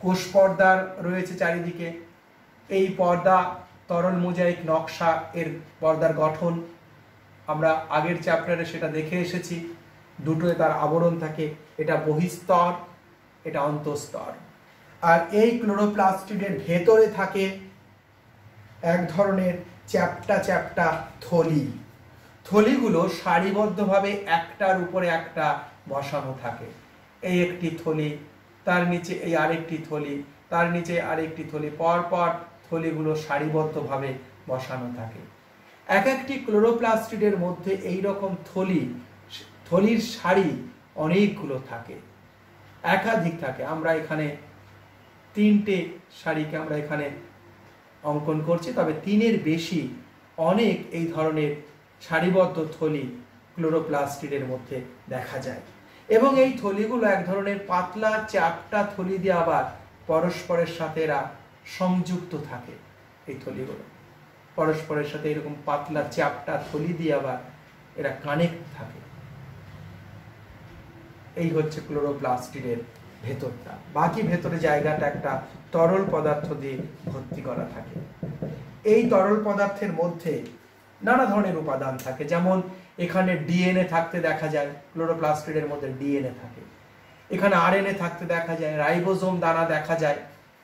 কোষ পর্দা রয়েছে চারিদিকে। এই পর্দা তরল মোজাইক নকশা, এর পর্দার গঠন আমরা আগের চ্যাপ্টারে সেটা দেখে এসেছি। দুটোয় তার আবরণ থাকে, এটা বহিস্তর, এটা অন্তঃস্তর। আর এই ক্লোরোপ্লাস্টিডের ভেতরে থাকে এক ধরনের চ্যাপ্টা চ্যাপ্টা থলি। থলিগুলো সারিবদ্ধভাবে একটার উপরে একটা বসানো থাকে। এই একটি থলি, তার নিচে এই আরেকটি থলি, তার নিচে আরেকটি থলি, পরপর থলিগুলো সারিবদ্ধভাবে বসানো থাকে। এক একটি ক্লোরোপ্লাস্টিডের মধ্যে এই রকম থলির সারি অনেকগুলো থাকে, একাধিক থাকে। আমরা এখানে তিনটে সারিকে আমরা এখানে অঙ্কন করছি, তবে তিনের বেশি অনেক এই ধরনের সারিবদ্ধ থলি ক্লোরোপ্লাস্টিডের মধ্যে দেখা যায়। এবং এই থলিগুলো এক ধরনের পাতলা চ্যাপ্টা থলি দিয়ে আবার পরস্পরের সাথে এরা সংযুক্ত থাকে। এই থলিগুলো পরস্পরের সাথে এরকম পাতলা চ্যাপ্টা থলি দিয়ে আবার এরা কানেক্ট থাকে। এই হচ্ছে ক্লোরোপ্লাস্টিডের ভেতরটা। বাকি ভেতরে জায়গাটা একটা তরল পদার্থ দিয়ে ভর্তি করা থাকে। এই তরল পদার্থের মধ্যে নানা ধরনের উপাদান থাকে, যেমন এখানে ডিএনএ থাকতে দেখা যায়, ক্লোরোপ্লাস্টিডের মধ্যে ডিএনএ থাকে। এখানে আরএনএ থাকতে দেখা যায়, রাইবোজোম দানা দেখা যায়।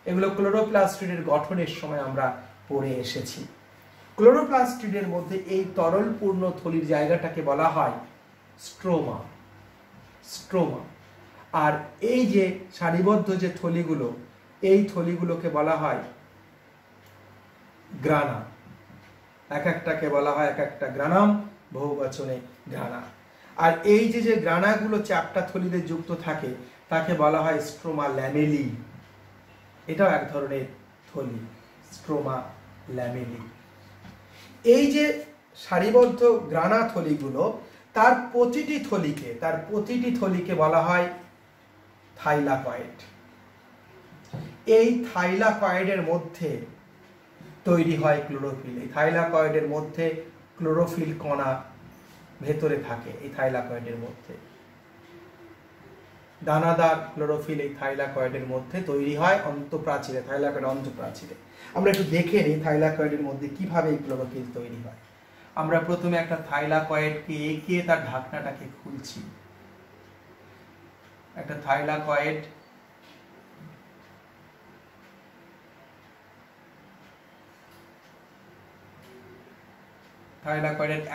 এগুলো ক্লোরোপ্লাস্টিডের গঠনের সময় আমরা পড়ে এসেছি। ক্লোরোপ্লাস্টিডের মধ্যে এই তরল পূর্ণ থলির জায়গাটাকে বলা হয় স্ট্রোমা। স্ট্রোমা। আর এই যে সারিবদ্ধ যে থলিগুলো, এই থলিগুলোকে বলা হয় গ্রানা। এক একটাকে বলা হয় এক একটা গ্রানাম, বহুবচনে গ্রানা। আর এই যে গ্রানাগুলো চ্যাপ্টা থলিতে যুক্ত থাকে তাকে বলা হয় স্ট্রোমা ল্যামেলি। এটাও এক ধরনের থলি, স্ট্রোমা ল্যামেলি। এই যে সারিবদ্ধ গ্রানা থলিগুলো, তার প্রতিটি থলিকে বলা হয় থাইলাকয়েড। এই থাইলাকয়েডের মধ্যে তৈরি হয় ক্লোরোফিল। এই থাইলাকয়েডের মধ্যে ক্লোরোফিল কণা ভেতরে থাকে। এই থাইলাকয়েডের মধ্যে দানাদার ক্লোরোফিল এই থাইলাকয়েডের মধ্যে তৈরি হয় অন্তঃপ্রাচীরে, থাইলাকয়েড অন্তঃপ্রাচীরে। আমরা একটু দেখে নিই থাইলাকয়েডের মধ্যে কিভাবে এই ক্লোরোফিল তৈরি হয়। আমরা প্রথমে একটা থাইলাকয়েডকে এঁকে তার ঢাকনাটাকে খুলছি। একটা থাইলাকয়েডের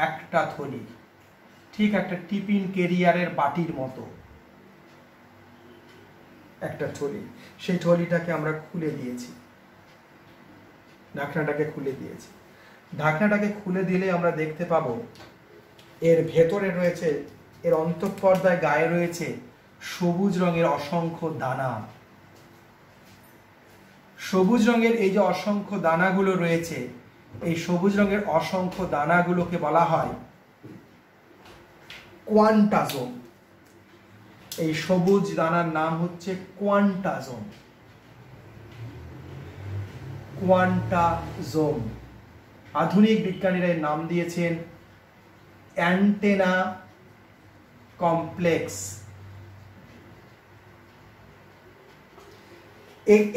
একটা থলি, ঠিক একটা টিফিন ক্যারিয়ারের বাটির মতো একটা থলি। সেই থলিটাকে আমরা খুলে দিয়েছি, ঢাকনাটাকে খুলে দিয়েছি। ঢাকনাটাকে খুলে দিলে আমরা দেখতে পাবো এর ভেতরে রয়েছে, এর অন্তঃপর্দায় গায়ে রয়েছে সবুজ রঙের অসংখ্য দানা। সবুজ রঙের এই যে অসংখ্য দানাগুলো রয়েছে, এই সবুজ রঙের অসংখ্য দানাগুলোকে বলা হয় কোয়ান্টাজোম। এই সবুজ দানার নাম হচ্ছে কোয়ান্টাজোম। কোয়ান্টাজোম। আধুনিক বিজ্ঞানীরা এর নাম দিয়েছেন অ্যান্টেনা কমপ্লেক্স।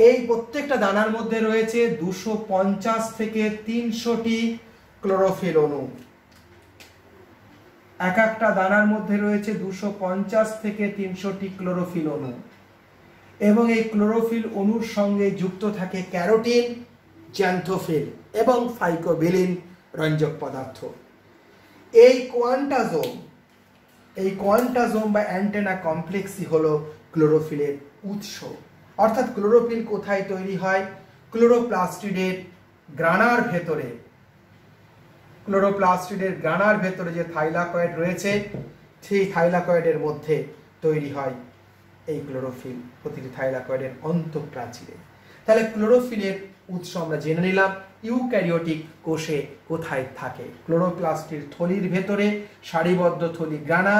এই প্রত্যেকটা দানার মধ্যে রয়েছে 250 থেকে 300টি ক্লোরোফিল অণু। এক একটা দানার মধ্যে রয়েছে 250 থেকে 300টি ক্লোরোফিল অণু। এবং এই ক্লোরোফিল অণুর সঙ্গে যুক্ত থাকে ক্যারোটিন, জ্যান্থোফিল এবং ফাইকোবিলিন রঞ্জক পদার্থ। এই কোয়ান্টাজোম বা অ্যান্টেনা কমপ্লেক্সই হলো ক্লোরোফিলের উৎস। অর্থাৎ ক্লোরোফিল কোথায় তৈরি হয়? ক্লোরোপ্লাস্টিডের গ্রানার ভেতরে। ক্লোরোপ্লাস্টিডের গ্রানার ভেতরে যে থাইলাকয়েড রয়েছে, 3 থাইলাকয়েডের মধ্যে তৈরি হয় এই ক্লোরোফিল, প্রতিটি থাইলাকয়েডের অন্তঃপ্রাচীরে। তাহলে ক্লোরোফিলের উৎস আমরা জেনে নিলাম। ইউক্যারিওটিক কোষে কোথায় থাকে? ক্লোরোপ্লাস্টের থলির ভেতরে সারিবদ্ধ থলি গ্রানা,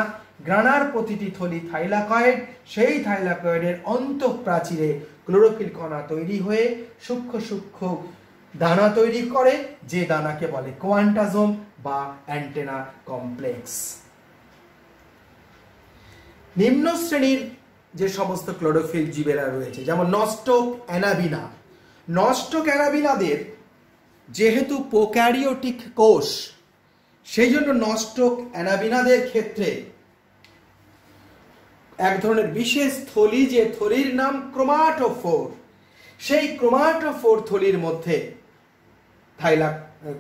গ্রানার প্রতিটি থলি থাইলাকয়েড, সেই থাইলাকয়েডের অন্তঃপ্রাচীরে ক্লোরোফিল কণা তৈরি হয়ে সূক্ষ্ম সূক্ষ্ম দানা তৈরি করে, যে দানাকে বলে কোয়ান্টাজোম বা অ্যান্টেনা কমপ্লেক্স। নিম্ন শ্রেণীর যে সমস্ত ক্লোরোফিল জীবেরা রয়েছে, যেমন নস্টক অ্যানাবিনা, নস্টক অ্যানাবিনাদের যেহেতু প্রোক্যারিওটিক কোষ, সেই জন্য নস্টক অ্যানাবিনাদের ক্ষেত্রে এক ধরনের বিশেষ থলি, যে থলির নাম ক্রোমাটোফোর, সেই ক্রোমাটোফোর থলির মধ্যে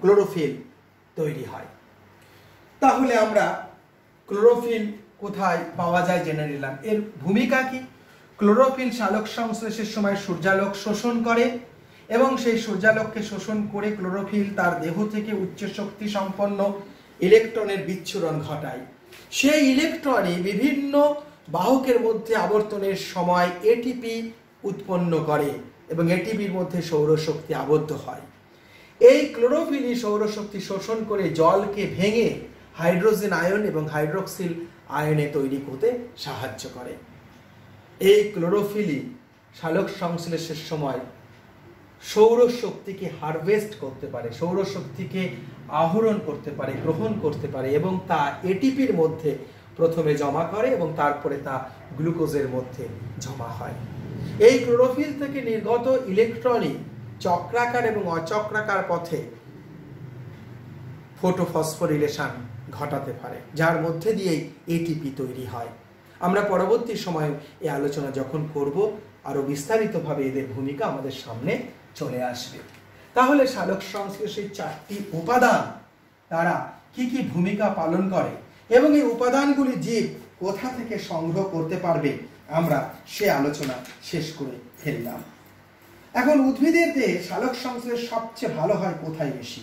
ক্লোরোফিল তৈরি হয়। তাহলে আমরা ক্লোরোফিল কোথায় পাওয়া যায় জেনে নিলাম। এর ভূমিকা কি? ক্লোরোফিল সালোক সংশ্লেষের সময় সূর্যালোক শোষণ করে এবং সেই সূর্যালোককে শোষণ করে ক্লোরোফিল তার দেহ থেকে উচ্চ শক্তি সম্পন্ন ইলেকট্রনের বিচ্ছুরণ ঘটায়। সেই ইলেকট্রনই বিভিন্ন বাহকের মধ্যে আবর্তনের সময় এটিপি উৎপন্ন করে এবং এটিপির মধ্যে সৌরশক্তি আবদ্ধ হয়। এই ক্লোরোফিলই সৌরশক্তি শোষণ করে জলকে ভেঙে হাইড্রোজেন আয়ন এবং হাইড্রোক্সিল আয়নে তৈরি করতে সাহায্য করে। এই ক্লোরোফিলই সালোক সংশ্লেষের সময় সৌরশক্তিকে হারভেস্ট করতে পারে, সৌরশক্তিকে আহরণ করতে পারে, গ্রহণ করতে পারে এবং তা এটিপির মধ্যে প্রথমে জমা করে এবং তারপরে তা গ্লুকোজের মধ্যে জমা হয়। এই ক্লোরোফিল থেকে নির্গত ইলেকট্রনই চক্রাকার এবং অচক্রাকার পথে ফটোফসফোরিলেশন ঘটাতে পারে, যার মধ্যে দিয়েই এটিপি তৈরি হয়। আমরা পরবর্তী সময়ে এই আলোচনা যখন করব, আরো বিস্তারিতভাবে এদের ভূমিকা আমাদের সামনে চলে আসবে। তাহলে সালোক সংশ্লেষের 4টি উপাদান তারা কি কি ভূমিকা পালন করে এবং এই উপাদানগুলি জীব কোথা থেকে সংগ্রহ করতে পারবে, আমরা সে আলোচনা শেষ করে ফেললাম। এখন উদ্ভিদের দেহে সালোক সংশ্লেষ সবচেয়ে ভালো হয় কোথায় বেশি?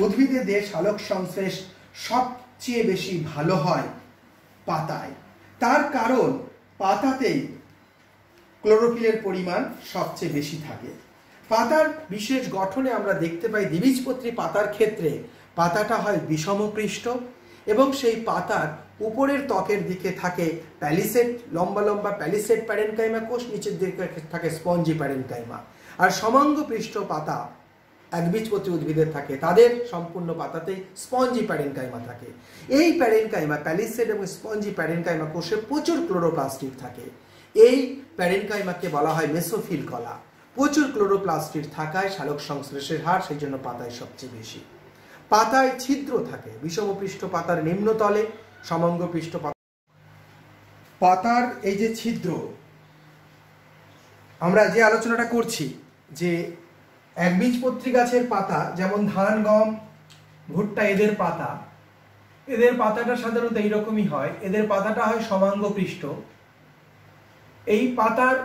উদ্ভিদের দেহে সালোক সংশ্লেষ সবচেয়ে বেশি ভালো হয় পাতায়। তার কারণ পাতাতেই ক্লোরোফিলের পরিমাণ সবচেয়ে বেশি থাকে। পাতার বিশেষ গঠনে আমরা দেখতে পাই দ্বিবীজপত্রী পাতার ক্ষেত্রে পাতাটা হয় বিষমপৃষ্ঠ এবং সেই পাতার উপরের ত্বকের দিকে থাকে প্যালিসেড, লম্বা লম্বা প্যালিসেড প্যারেনকাইমা কোষ, নিচের দিকে থাকে স্পঞ্জি প্যারেনকাইমা। আর সমাঙ্গ পৃষ্ঠ পাতা একবীজপত্রী উদ্ভিদের থাকে, তাদের সম্পূর্ণ পাতাতেই স্পঞ্জি প্যারেনকাইমা থাকে। এই প্যারেনকাইমা, প্যালিসেড এবং স্পঞ্জি প্যারেনকাইমা কোষে প্রচুর ক্লোরোপ্লাস্টিড থাকে। এই প্যারেনকাইমাকে বলা হয় মেসোফিল কলা। প্রচুর ক্লোরোপ্লাস্টিড থাকায় সালোক সংশ্লেষের হার সেই জন্য পাতায় সবচেয়ে বেশি। পাতায় ছিদ্র থাকে, বিষমপৃষ্ঠ পাতার নিম্নতলে, সমাঙ্গ পৃষ্ঠ পাতার এই যে ছিদ্র, আমরা যে আলোচনাটা করছি যে একবীজপত্রী গাছের পাতা, যেমন ধান, গম, ভুট্টা, এদের পাতাটা সাধারণত এইরকমই হয়। এদের পাতাটা হয় সমাঙ্গ পৃষ্ঠ। এই পাতার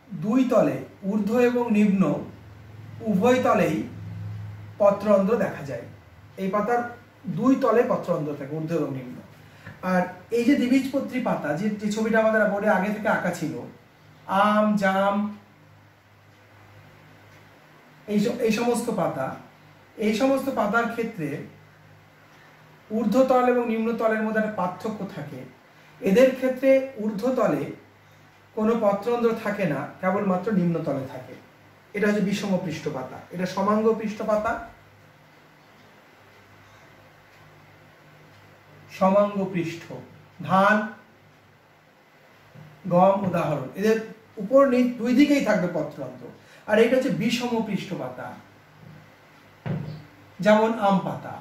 দুই তলে, ঊর্ধ্ব এবং নিম্ন উভয় তলেই পত্রন্ধ্র দেখা যায়। এই পাতার দুই তলে পত্রন্ধ্র থাকে, ঊর্ধ্ব এবং নিম্ন। আর এই যে দ্বিবীজপত্রী পাতা, যে ছবিটা আমাদের বোর্ডে আগে থেকে আঁকা ছিল, আম, জাম, এই সমস্ত পাতার ক্ষেত্রে ঊর্ধ্বতল এবং নিম্নতলের মধ্যে একটা পার্থক্য থাকে। এদের ক্ষেত্রে ঊর্ধ্বতলে কোনো পত্রন্ধ্র থাকে না, কেবলমাত্র নিম্নতলে থাকে। এটা হচ্ছে বিষম পৃষ্ঠ পাতা। এটা সমাঙ্গ পৃষ্ঠ পাতা, সমাঙ্গ পৃষ্ঠ। ধান, গম উদাহরণ, এদের উপর দুই দিকেই থাকবে পত্রন্ধ্র। আর এটা হচ্ছে বিষম পৃষ্ঠ পাতা, যেমন আম পাতা।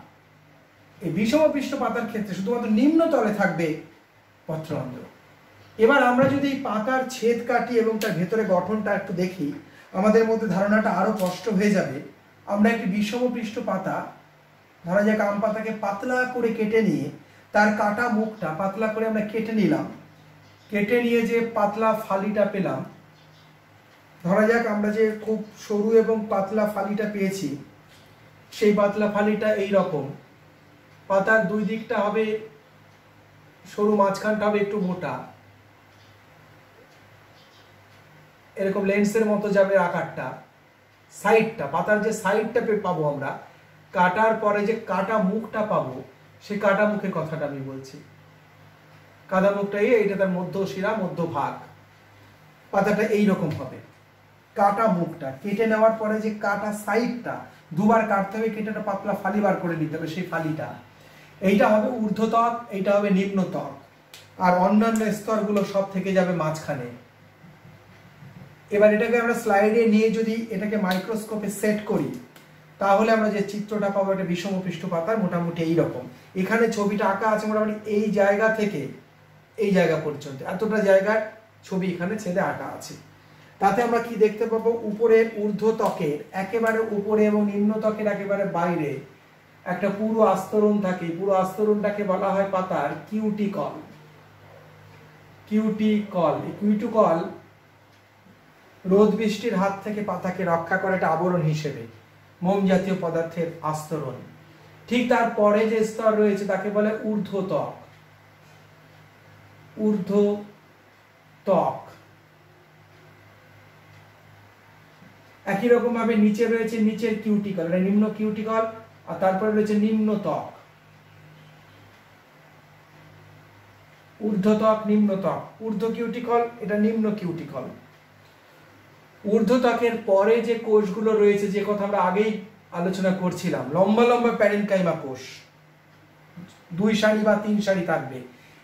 এই বিষম পৃষ্ঠ পাতার ক্ষেত্রে শুধুমাত্র নিম্নতলে থাকবে পত্রন্ধ্র। এবার আমরা যদি পাতার ছেদ কাটি এবং তার ভেতরে গঠনটা একটু দেখি, আমাদের মধ্যে ধারণাটা আরো স্পষ্ট হয়ে যাবে। আমরা একটি বিষম পৃষ্ঠ পাতা, ধরা যাক আম পাতাকে পাতলা করে কেটে নিয়ে তার কাটা মুখটা পাতলা করে আমরা কেটে নিলাম। কেটে নিয়ে যে পাতলা ফালিটা পেলাম, ধরা যাক আমরা যে খুব সরু এবং পাতলা ফালিটা পেয়েছি, সেই পাতলা ফালিটা এই রকম। পাতার দুই দিকটা হবে সরু, মাঝখানটা হবে একটু মোটা, এরকম লেন্সের মতো যাবে আকারটা। সাইডটা, পাতার যে সাইডটা পাবো আমরা, কাটার পরে যে কাটা মুখটা পাবো, সেই কাটা মুখের কথাটা আমি বলছি। কাটা মুখটা এইটা তার মধ্য শিরা, মধ্যভাগ। পাতাটা এইরকম হবে। কাটা মুখটা কেটে নেওয়ার পরে যে কাটা সাইডটা দুবার কাটতে হবে, কেটে একটা পাতলা ফালি বার করে নিতে হবে, সেই ফালিটা। এইটা হবে ঊর্ধ্বত্বক, এইটা হবে নিম্নত্বক, আর অন্যান্য স্তরগুলো সব থেকে যাবে মাঝখানে। এবার এটাকে আমরা স্লাইডে নিয়ে যদি এটাকে মাইক্রোস্কোপে সেট করি, তাহলে আমরা যে চিত্রটা পাবো এটা বিষম পৃষ্ঠ পাতার মোটামুটি এইরকম। এখানে ছবিটা আঁকা আছে মোটামুটি এই জায়গা থেকে এই জায়গা পর্যন্ত, এতটা জায়গার ছবি এখানে ছেদে আঁকা আছে। তাতে আমরা কি দেখতে পাবো, উপরের ঊর্ধ্বত্বকের একেবারে উপরে এবং নিম্নত্বকের একেবারে বাইরে একটা পুরো আস্তরণ থাকে। পুরো আস্তরণটাকে বলা হয় পাতার কিউটিকল। কিউটিকল, এই কিউটিকল রোদ বৃষ্টির হাত থেকে পাতাকে রক্ষা করে একটা আবরণ হিসেবে, মোম জাতীয় পদার্থের আস্তরণ। ঠিক তারপরে যে স্তর রয়েছে তাকে বলে ঊর্ধ্বত্বক। ঊর্ধ্বত্বক। একই রকম ভাবে নিচে রয়েছে নিচের কিউটিকল, এটা নিম্ন কিউটিকল, আর তারপরে রয়েছে নিম্নত্বক। ঊর্ধ্বত্বক, নিম্নত্বক। ঊর্ধ্ব কিউটিকল, এটা নিম্ন কিউটিকল। ঊর্ধ্বত্বকের পরে যে কোষগুলো রয়েছে, যে কথা আমরা আগেই আলোচনা করছিলাম, লম্বা লম্বা প্যারেনকাইমা কোষ, 2 সারি বা 3 সারি থাকবে,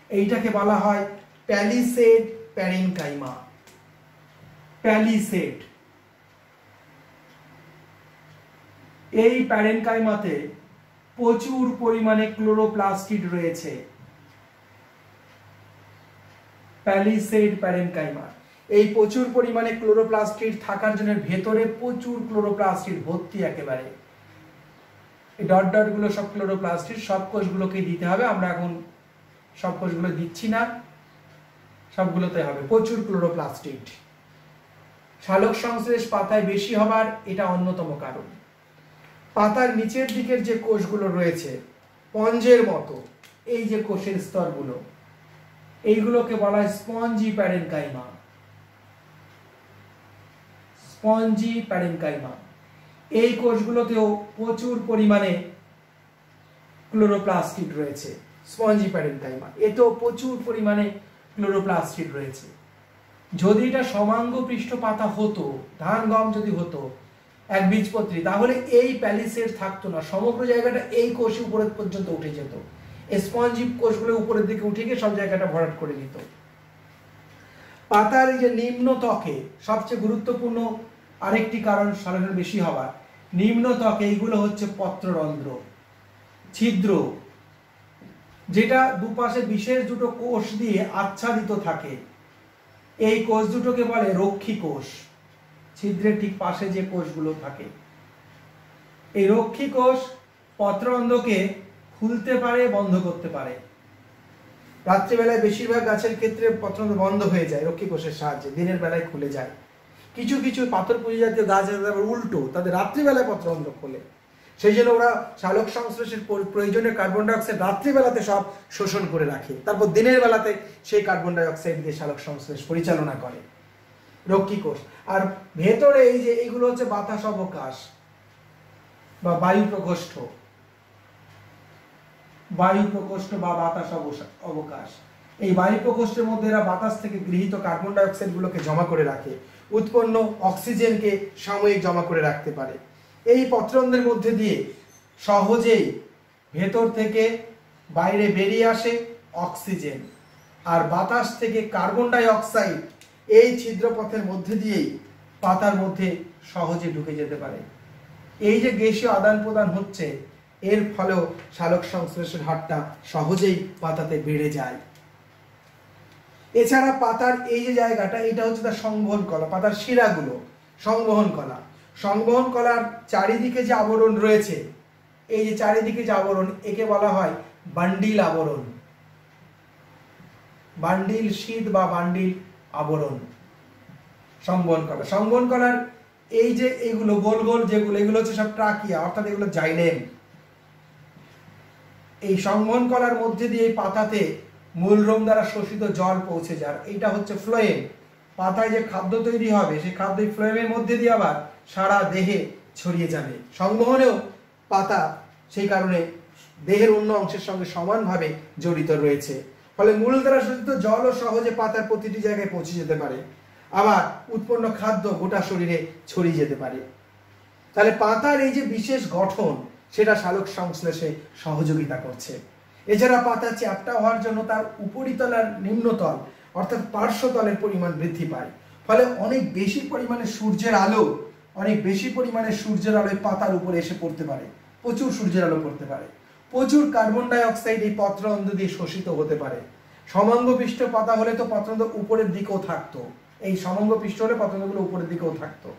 এইটাকে বলা হয় প্যালিসেড প্যারেনকাইমা। প্যালিসেড। এই প্যারেনকাইমাতে প্রচুর পরিমাণে ক্লোরোপ্লাস্টিড রয়েছে। প্যালিসেড প্যারেনকাইমা, এই প্রচুর পরিমাণে ক্লোরোপ্লাস্টিড থাকার জন্য ভেতরে প্রচুর ক্লোরোপ্লাস্টিড ভর্তি একেবারে। এই ডট ডট গুলো সব ক্লোরোপ্লাস্টিড, সব কোষগুলোকে দিতে হবে। আমরা এখন সব কোষগুলো দিচ্ছি না, সবগুলোতে হবে প্রচুর ক্লোরোপ্লাস্টিড। সালোক সংশ্লেষ পাতায় বেশি হবার এটা অন্যতম কারণ। পাতার নিচের দিকের যে কোষগুলো রয়েছে স্পঞ্জের মতো, এই যে কোষের স্তরগুলো, এইগুলোকে বলা হয় স্পঞ্জি প্যারেনকাইমা। Spongy parenchyma. এই কোষগুলোতেও প্রচুর পরিমাণে ক্লোরোপ্লাস্টিড রয়েছে। স্পঞ্জি প্যারেনকাইমা, এতেও প্রচুর পরিমাণে ক্লোরোপ্লাস্টিড রয়েছে। যদি এটা সমাঙ্গ পৃষ্ঠ পাতা হতো, ধান গম যদি হতো একবীজপত্রী, তাহলে এই প্যালিসেড থাকতো না, সমগ্র জায়গাটা এই কোষে উপরের পর্যন্ত উঠে যেত। স্পঞ্জি কোষগুলো উপরের দিকে উঠে গিয়ে সব জায়গাটা ভরাট করে নিত। পাতার এই যে নিম্ন ত্বকে সবচেয়ে গুরুত্বপূর্ণ আরেকটি কারণ সালোকসংশ্লেষ বেশি হওয়ার, নিম্ন ত্বকে এইগুলো হচ্ছে পত্ররন্ধ্র, ছিদ্র, যেটা দুপাশে বিশেষ দুটো কোষ দিয়ে আচ্ছাদিত থাকে। এই কোষ দুটোকে বলে রক্ষী কোষ। ছিদ্রের ঠিক পাশে যে কোষগুলো থাকে, এই রক্ষী কোষ পত্ররন্ধ্রকে খুলতে পারে, বন্ধ করতে পারে। রাত্রিবেলায় বেশিরভাগ গাছের ক্ষেত্রে পত্ররন্ধ্র বন্ধ হয়ে যায় রক্ষী কোষের সাহায্যে, দিনের বেলায় খুলে যায়। কিছু কিছু পাথরপুঁজি জাতীয় গাছ আছে উল্টো, তাদের রাত্রিবেলায় পত্ররন্ধ্র খোলে। সেই জন্য ওরা সালোক সংশ্লেষের প্রয়োজনীয় কার্বন ডাই অক্সাইড রাত্রিবেলাতে সব শোষণ করে রাখে, তারপর দিনের বেলাতে সেই কার্বন ডাই অক্সাইড দিয়ে সালোক সংশ্লেষ পরিচালনা করে রক্ষী কোষ। আর ভেতরে এই যে এইগুলো হচ্ছে বাতাস অবকাশ বা বায়ু প্রকোষ্ঠ। বায়ু প্রকোষ্ঠ বা বাতাস অবকাশ, এই বায়ু প্রকোষ্ঠের মধ্যে এরা বাতাস থেকে গৃহীত কার্বন ডাই অক্সাইড গুলোকে জমা করে রাখে, উৎপন্ন অক্সিজেনকে সাময়িক জমা করে রাখতে পারে। এই পত্ররন্ধ্রের মধ্যে দিয়ে সহজেই ভেতর থেকে বাইরে বেরিয়ে আসে অক্সিজেন, আর বাতাস থেকে কার্বন ডাই অক্সাইড এই ছিদ্রপথের মধ্যে দিয়েই পাতার মধ্যে সহজে ঢুকে যেতে পারে। এই যে গ্যাসীয় আদান প্রদান হচ্ছে, এর ফলেও সালোক সংশ্লেষের হারটা সহজেই পাতাতে বেড়ে যায়। এছাড়া পাতার এই যে জায়গাটা, এটা হচ্ছে তার সংবহন কলা, পাতার শিরাগুলো সংবহন কলা। সংবহন কলার চারিদিকে যে আবরণ রয়েছে, এই যে চারিদিকে যে আবরণ, একে বলা হয় বান্ডিল আবরণ, বান্ডিল শীট বা বান্ডিল আবরণ। সংবহন কলা, সংবহন কলার এই যে এইগুলো গোল গোল যেগুলো, এগুলো হচ্ছে সব ট্রাকিয়া, অর্থাৎ এগুলো জাইলেম। এই সংবহন কলার মধ্যে দিয়ে পাতাতে মূলরোম দ্বারা শোষিত জল পৌঁছে যার, এইটা হচ্ছে ফ্লোয়েম। পাতায় যে খাদ্য তৈরি হবে সেই খাদ্য ফ্লোয়েমের মধ্যে দিয়ে আবার সারা দেহে ছড়িয়ে যাবে। সংবহনেও পাতা সেই কারণে দেহের অন্য অংশের সঙ্গে সমানভাবে জড়িত রয়েছে। ফলে মূল দ্বারা শোষিত জলও সহজে পাতার প্রতিটি জায়গায় পৌঁছে যেতে পারে, আবার উৎপন্ন খাদ্য গোটা শরীরে ছড়িয়ে যেতে পারে। তাহলে পাতার এই যে বিশেষ গঠন সেটা সালোক সংশ্লেষে সহযোগিতা করছে। এছাড়া পাতা চ্যাপ্টা হওয়ার জন্য তার উপরিতল আর নিম্নতল অর্থাৎ পার্শ্বতলের পরিমাণ বৃদ্ধি পায়। ফলে অনেক বেশি পরিমাণে সূর্যের আলো পাতার উপরে এসে পড়তে পারে, প্রচুর সূর্যের আলো পড়তে পারে। প্রচুর কার্বন ডাই অক্সাইড এই পত্ররন্ধ্র দিয়ে শোষিত হতে পারে। সমাঙ্গপিষ্ট পাতা হলে তো পত্ররন্ধ্র উপরের দিকেও থাকতো, এই সমাঙ্গপিষ্ট হলে পত্ররন্ধ্রগুলো উপরের দিকেও থাকতো।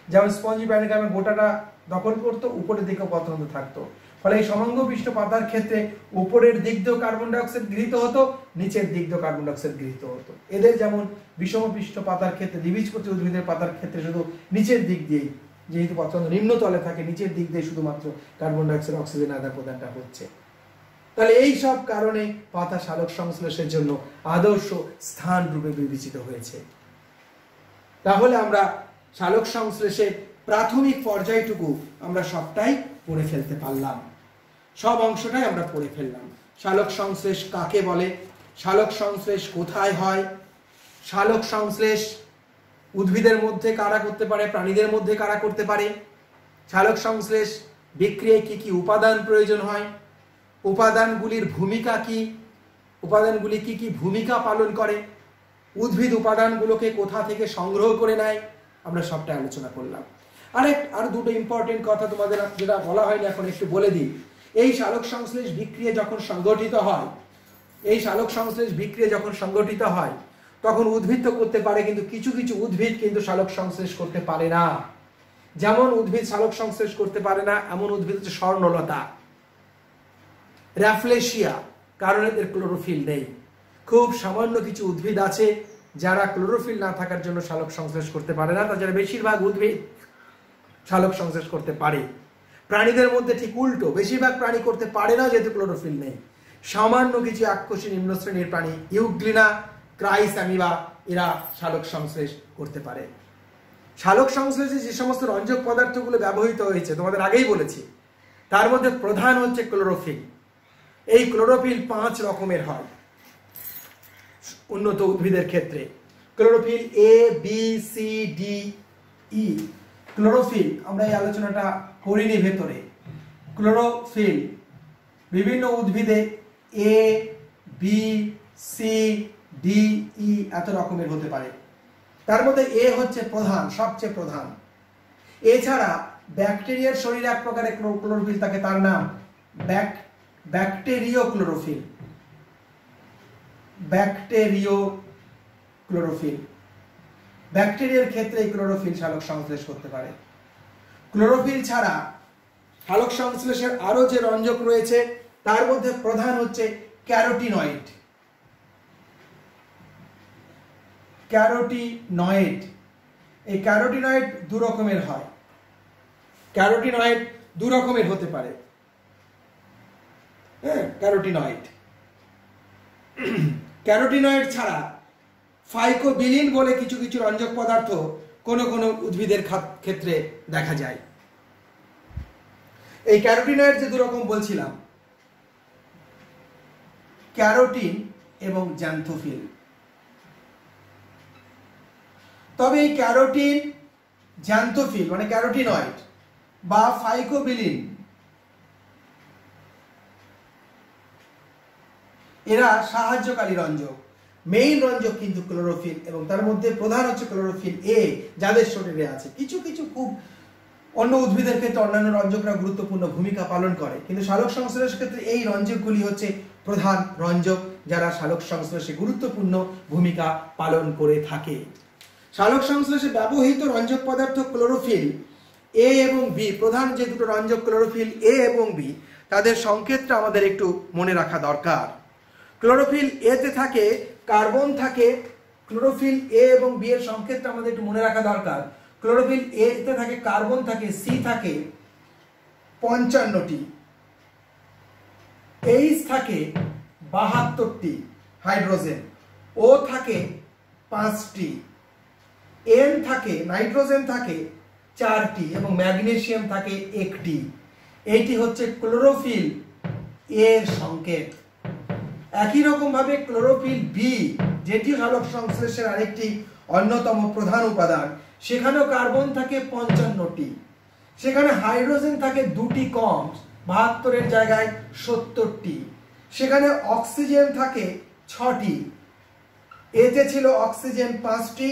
যেমন স্পঞ্জি প্যানিকামে গোটাটা দখল করতো, উপরের দিকেও পত্ররন্ধ্র থাকতো। ফলে এই সমাঙ্গপিষ্ট পাতার ক্ষেত্রে উপরের দিক দিয়েও কার্বন ডাই অক্সাইড গৃহীত হতো, নিচের দিক দিয়েও কার্বন ডাই অক্সাইড গৃহীত হতো। এদের যেমন বিষমপৃষ্ঠ পাতার ক্ষেত্রে, দ্বিবীজপত্রী উদ্ভিদের পাতার ক্ষেত্রে শুধু নিচের দিক দিয়েই, যেহেতু পত্ররন্ধ্র নিম্নতলে থাকে, নিচের দিক দিয়ে শুধুমাত্র কার্বন ডাই অক্সাইড অক্সিজেন আদান প্রদানটা হচ্ছে। তাহলে এই সব কারণে পাতা সালোক সংশ্লেষের জন্য আদর্শ স্থান রূপে বিবেচিত হয়েছে। তাহলে আমরা সালোক সংশ্লেষের প্রাথমিক পর্যায়টুকু আমরা সবটাই পড়ে ফেলতে পারলাম, সব অংশটাই আমরা পড়ে ফেললাম। সালোক সংশ্লেষ কাকে বলে, সালোক সংশ্লেষ কোথায় হয়, সালোক সংশ্লেষ উদ্ভিদের মধ্যে কারা করতে পারে, প্রাণীদের মধ্যে কারা করতে পারে, সালোক সংশ্লেষ বিক্রিয়ায় কি কি উপাদান প্রয়োজন হয়, উপাদানগুলির ভূমিকা কি, উপাদানগুলি কি কি ভূমিকা পালন করে, উদ্ভিদ উপাদানগুলোকে কোথা থেকে সংগ্রহ করে নেয়, আমরা সবটা আলোচনা করলাম। আর দুটো ইম্পর্টেন্ট কথা তোমাদের যেটা বলা হয়নি এখন একটু বলে দিই। এই সালোক সংশ্লেষ বিক্রিয়া যখন সংগঠিত হয় তখন উদ্ভিদ তো করতে পারে, কিন্তু কিছু কিছু উদ্ভিদ কিন্তু সালোক সংশ্লেষ করতে পারে না। যেমন উদ্ভিদ সালোক সংশ্লেষ করতে পারে না এমন উদ্ভিদ হচ্ছে স্বর্ণলতা, র্যাফলেশিয়া, কারণ এদের ক্লোরোফিল নেই। খুব সামান্য কিছু উদ্ভিদ আছে যারা ক্লোরোফিল না থাকার জন্য সালোক সংশ্লেষ করতে পারে না, তাছাড়া বেশিরভাগ উদ্ভিদ সালোক সংশ্লেষ করতে পারে। প্রাণীদের মধ্যে ঠিক উল্টো, বেশিরভাগ প্রাণী করতে পারে না যেহেতু ক্লোরোফিল নেই। সামান্য কিছু এককোষী নিম্ন শ্রেণীর প্রাণী, ইউগ্লিনা, ক্রাইস্যামিবা, এরা সালোক সংশ্লেষ করতে পারে। সালোক সংশ্লেষে যে সমস্ত রঞ্জক পদার্থগুলো ব্যবহৃত হয়েছে তোমাদের আগেই বলেছি, তার মধ্যে প্রধান হচ্ছে ক্লোরোফিল। এই ক্লোরোফিল 5 রকমের হয় উন্নত উদ্ভিদের ক্ষেত্রে। Chlorophyll A, B, C, D, E. Chlorophyll আমরা এই আলোচনাটা করিনি ভেতরে। ক্লোরোফিল বিভিন্ন উদ্ভিদে A, B, C, D, E এত রকমের হতে পারে। তার মধ্যে এ হচ্ছে প্রধান, সবচেয়ে প্রধান। এছাড়া ব্যাকটেরিয়ার শরীরে এক প্রকারের ক্লোরোফিল থাকে, তার নাম ব্যাকটেরিও ক্লোরোফিল। ব্যাকটেরিয়ার ক্ষেত্রে এই ক্লোরোফিল সালোক সংশ্লেষ করতে পারে। ক্লোরোফিল ছাড়া সালোক সংশ্লেষের আরো যে রঞ্জক রয়েছে তার মধ্যে প্রধান হচ্ছে ক্যারোটিনয়েড। এই ক্যারোটিনয়েড দু রকমের হয়, দু রকমের হতে পারে। ক্যারোটিনয়েড ছাড়া ফাইকোবিলিন বলে কিছু কিছু রঞ্জক পদার্থ কোনো কোনো উদ্ভিদের ক্ষেত্রে দেখা যায়। এই ক্যারোটিনয়েড যে দু রকম বলছিলাম, ক্যারোটিন এবং জ্যান্থোফিল। তবে এই ক্যারোটিন, জ্যান্থোফিল মানে ক্যারোটিনয়েড বা ফাইকোবিলিন, এরা সাহায্যকারী রঞ্জক। মেইন রঞ্জক কিন্তু ক্লোরোফিল, এবং তার মধ্যে প্রধান হচ্ছে ক্লোরোফিল এ, যাদের শরীরে আছে। কিছু কিছু খুব অন্য উদ্ভিদের ক্ষেত্রে অন্যান্য রঞ্জকরা গুরুত্বপূর্ণ ভূমিকা পালন করে, কিন্তু সালোক সংশ্লেষের ক্ষেত্রে এই রঞ্জকগুলি হচ্ছে প্রধান রঞ্জক যারা সালোক সংশ্লেষে গুরুত্বপূর্ণ ভূমিকা পালন করে থাকে। সালোক সংশ্লেষে ব্যবহৃত রঞ্জক পদার্থ ক্লোরোফিল এ এবং বি, প্রধান যে দুটো রঞ্জক ক্লোরোফিল এ এবং বি, তাদের সংকেতটা আমাদের একটু মনে রাখা দরকার। ক্লোরোফিল এ তে থাকে কার্বন থাকে, ক্লোরোফিল এ এবং বি এর সংকেতটা আমাদের একটু মনে রাখা দরকার। ক্লোরোফিল এ তে থাকে কার্বন থাকে, সি থাকে 55টি, এইচ থাকে 72টি, হাইড্রোজেন, ও থাকে 5টি, এন থাকে নাইট্রোজেন থাকে 4টি এবং ম্যাগনেসিয়াম থাকে 1টি। এইটি হচ্ছে ক্লোরোফিল এর সংকেত। একই রকম ভাবে ক্লোরোফিল বি, যেটি সালোক সংশ্লেষের আরেকটি অন্যতম প্রধান উপাদান, সেখানেও কার্বন থাকে 55টি, সেখানে হাইড্রোজেন থাকে 2টি কম, 72-এর জায়গায় 70টি, সেখানে অক্সিজেন থাকে 6টি, এতে ছিল অক্সিজেন 5টি,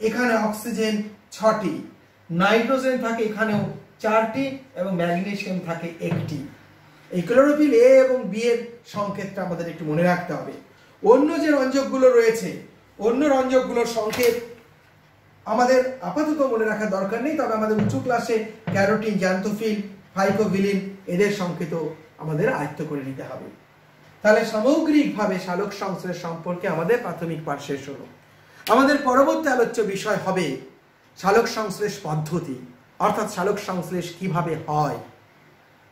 এখানে অক্সিজেন 6টি, নাইট্রোজেন থাকে এখানেও 4টি এবং ম্যাগনেসিয়াম থাকে 1টি। এই ক্লোরোফিল এ এবং বি এর সংকেতটা আমাদের একটু মনে রাখতে হবে। অন্য যে রঞ্জকগুলো রয়েছে, অন্য রঞ্জকগুলোর সংকেত আমাদের আপাতত মনে রাখার দরকার নেই, তবে আমাদের উঁচু ক্লাসে ক্যারোটিন, জ্যান্থোফিল, ফাইকোভিলিন এদের সংকেতও আমাদের আয়ত্ত করে নিতে হবে। তাহলে সামগ্রিকভাবে সালোক সংশ্লেষ সম্পর্কে আমাদের প্রাথমিক পাঠ শেষ হলো। আমাদের পরবর্তী আলোচ্য বিষয় হবে সালোক সংশ্লেষ পদ্ধতি, অর্থাৎ সালোক সংশ্লেষ কিভাবে হয়।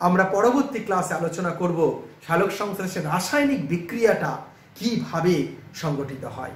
আমরা পরবর্তী ক্লাসে আলোচনা করব সালোক সংশ্লেষের রাসায়নিক বিক্রিয়াটা কিভাবে সংগঠিত হয়।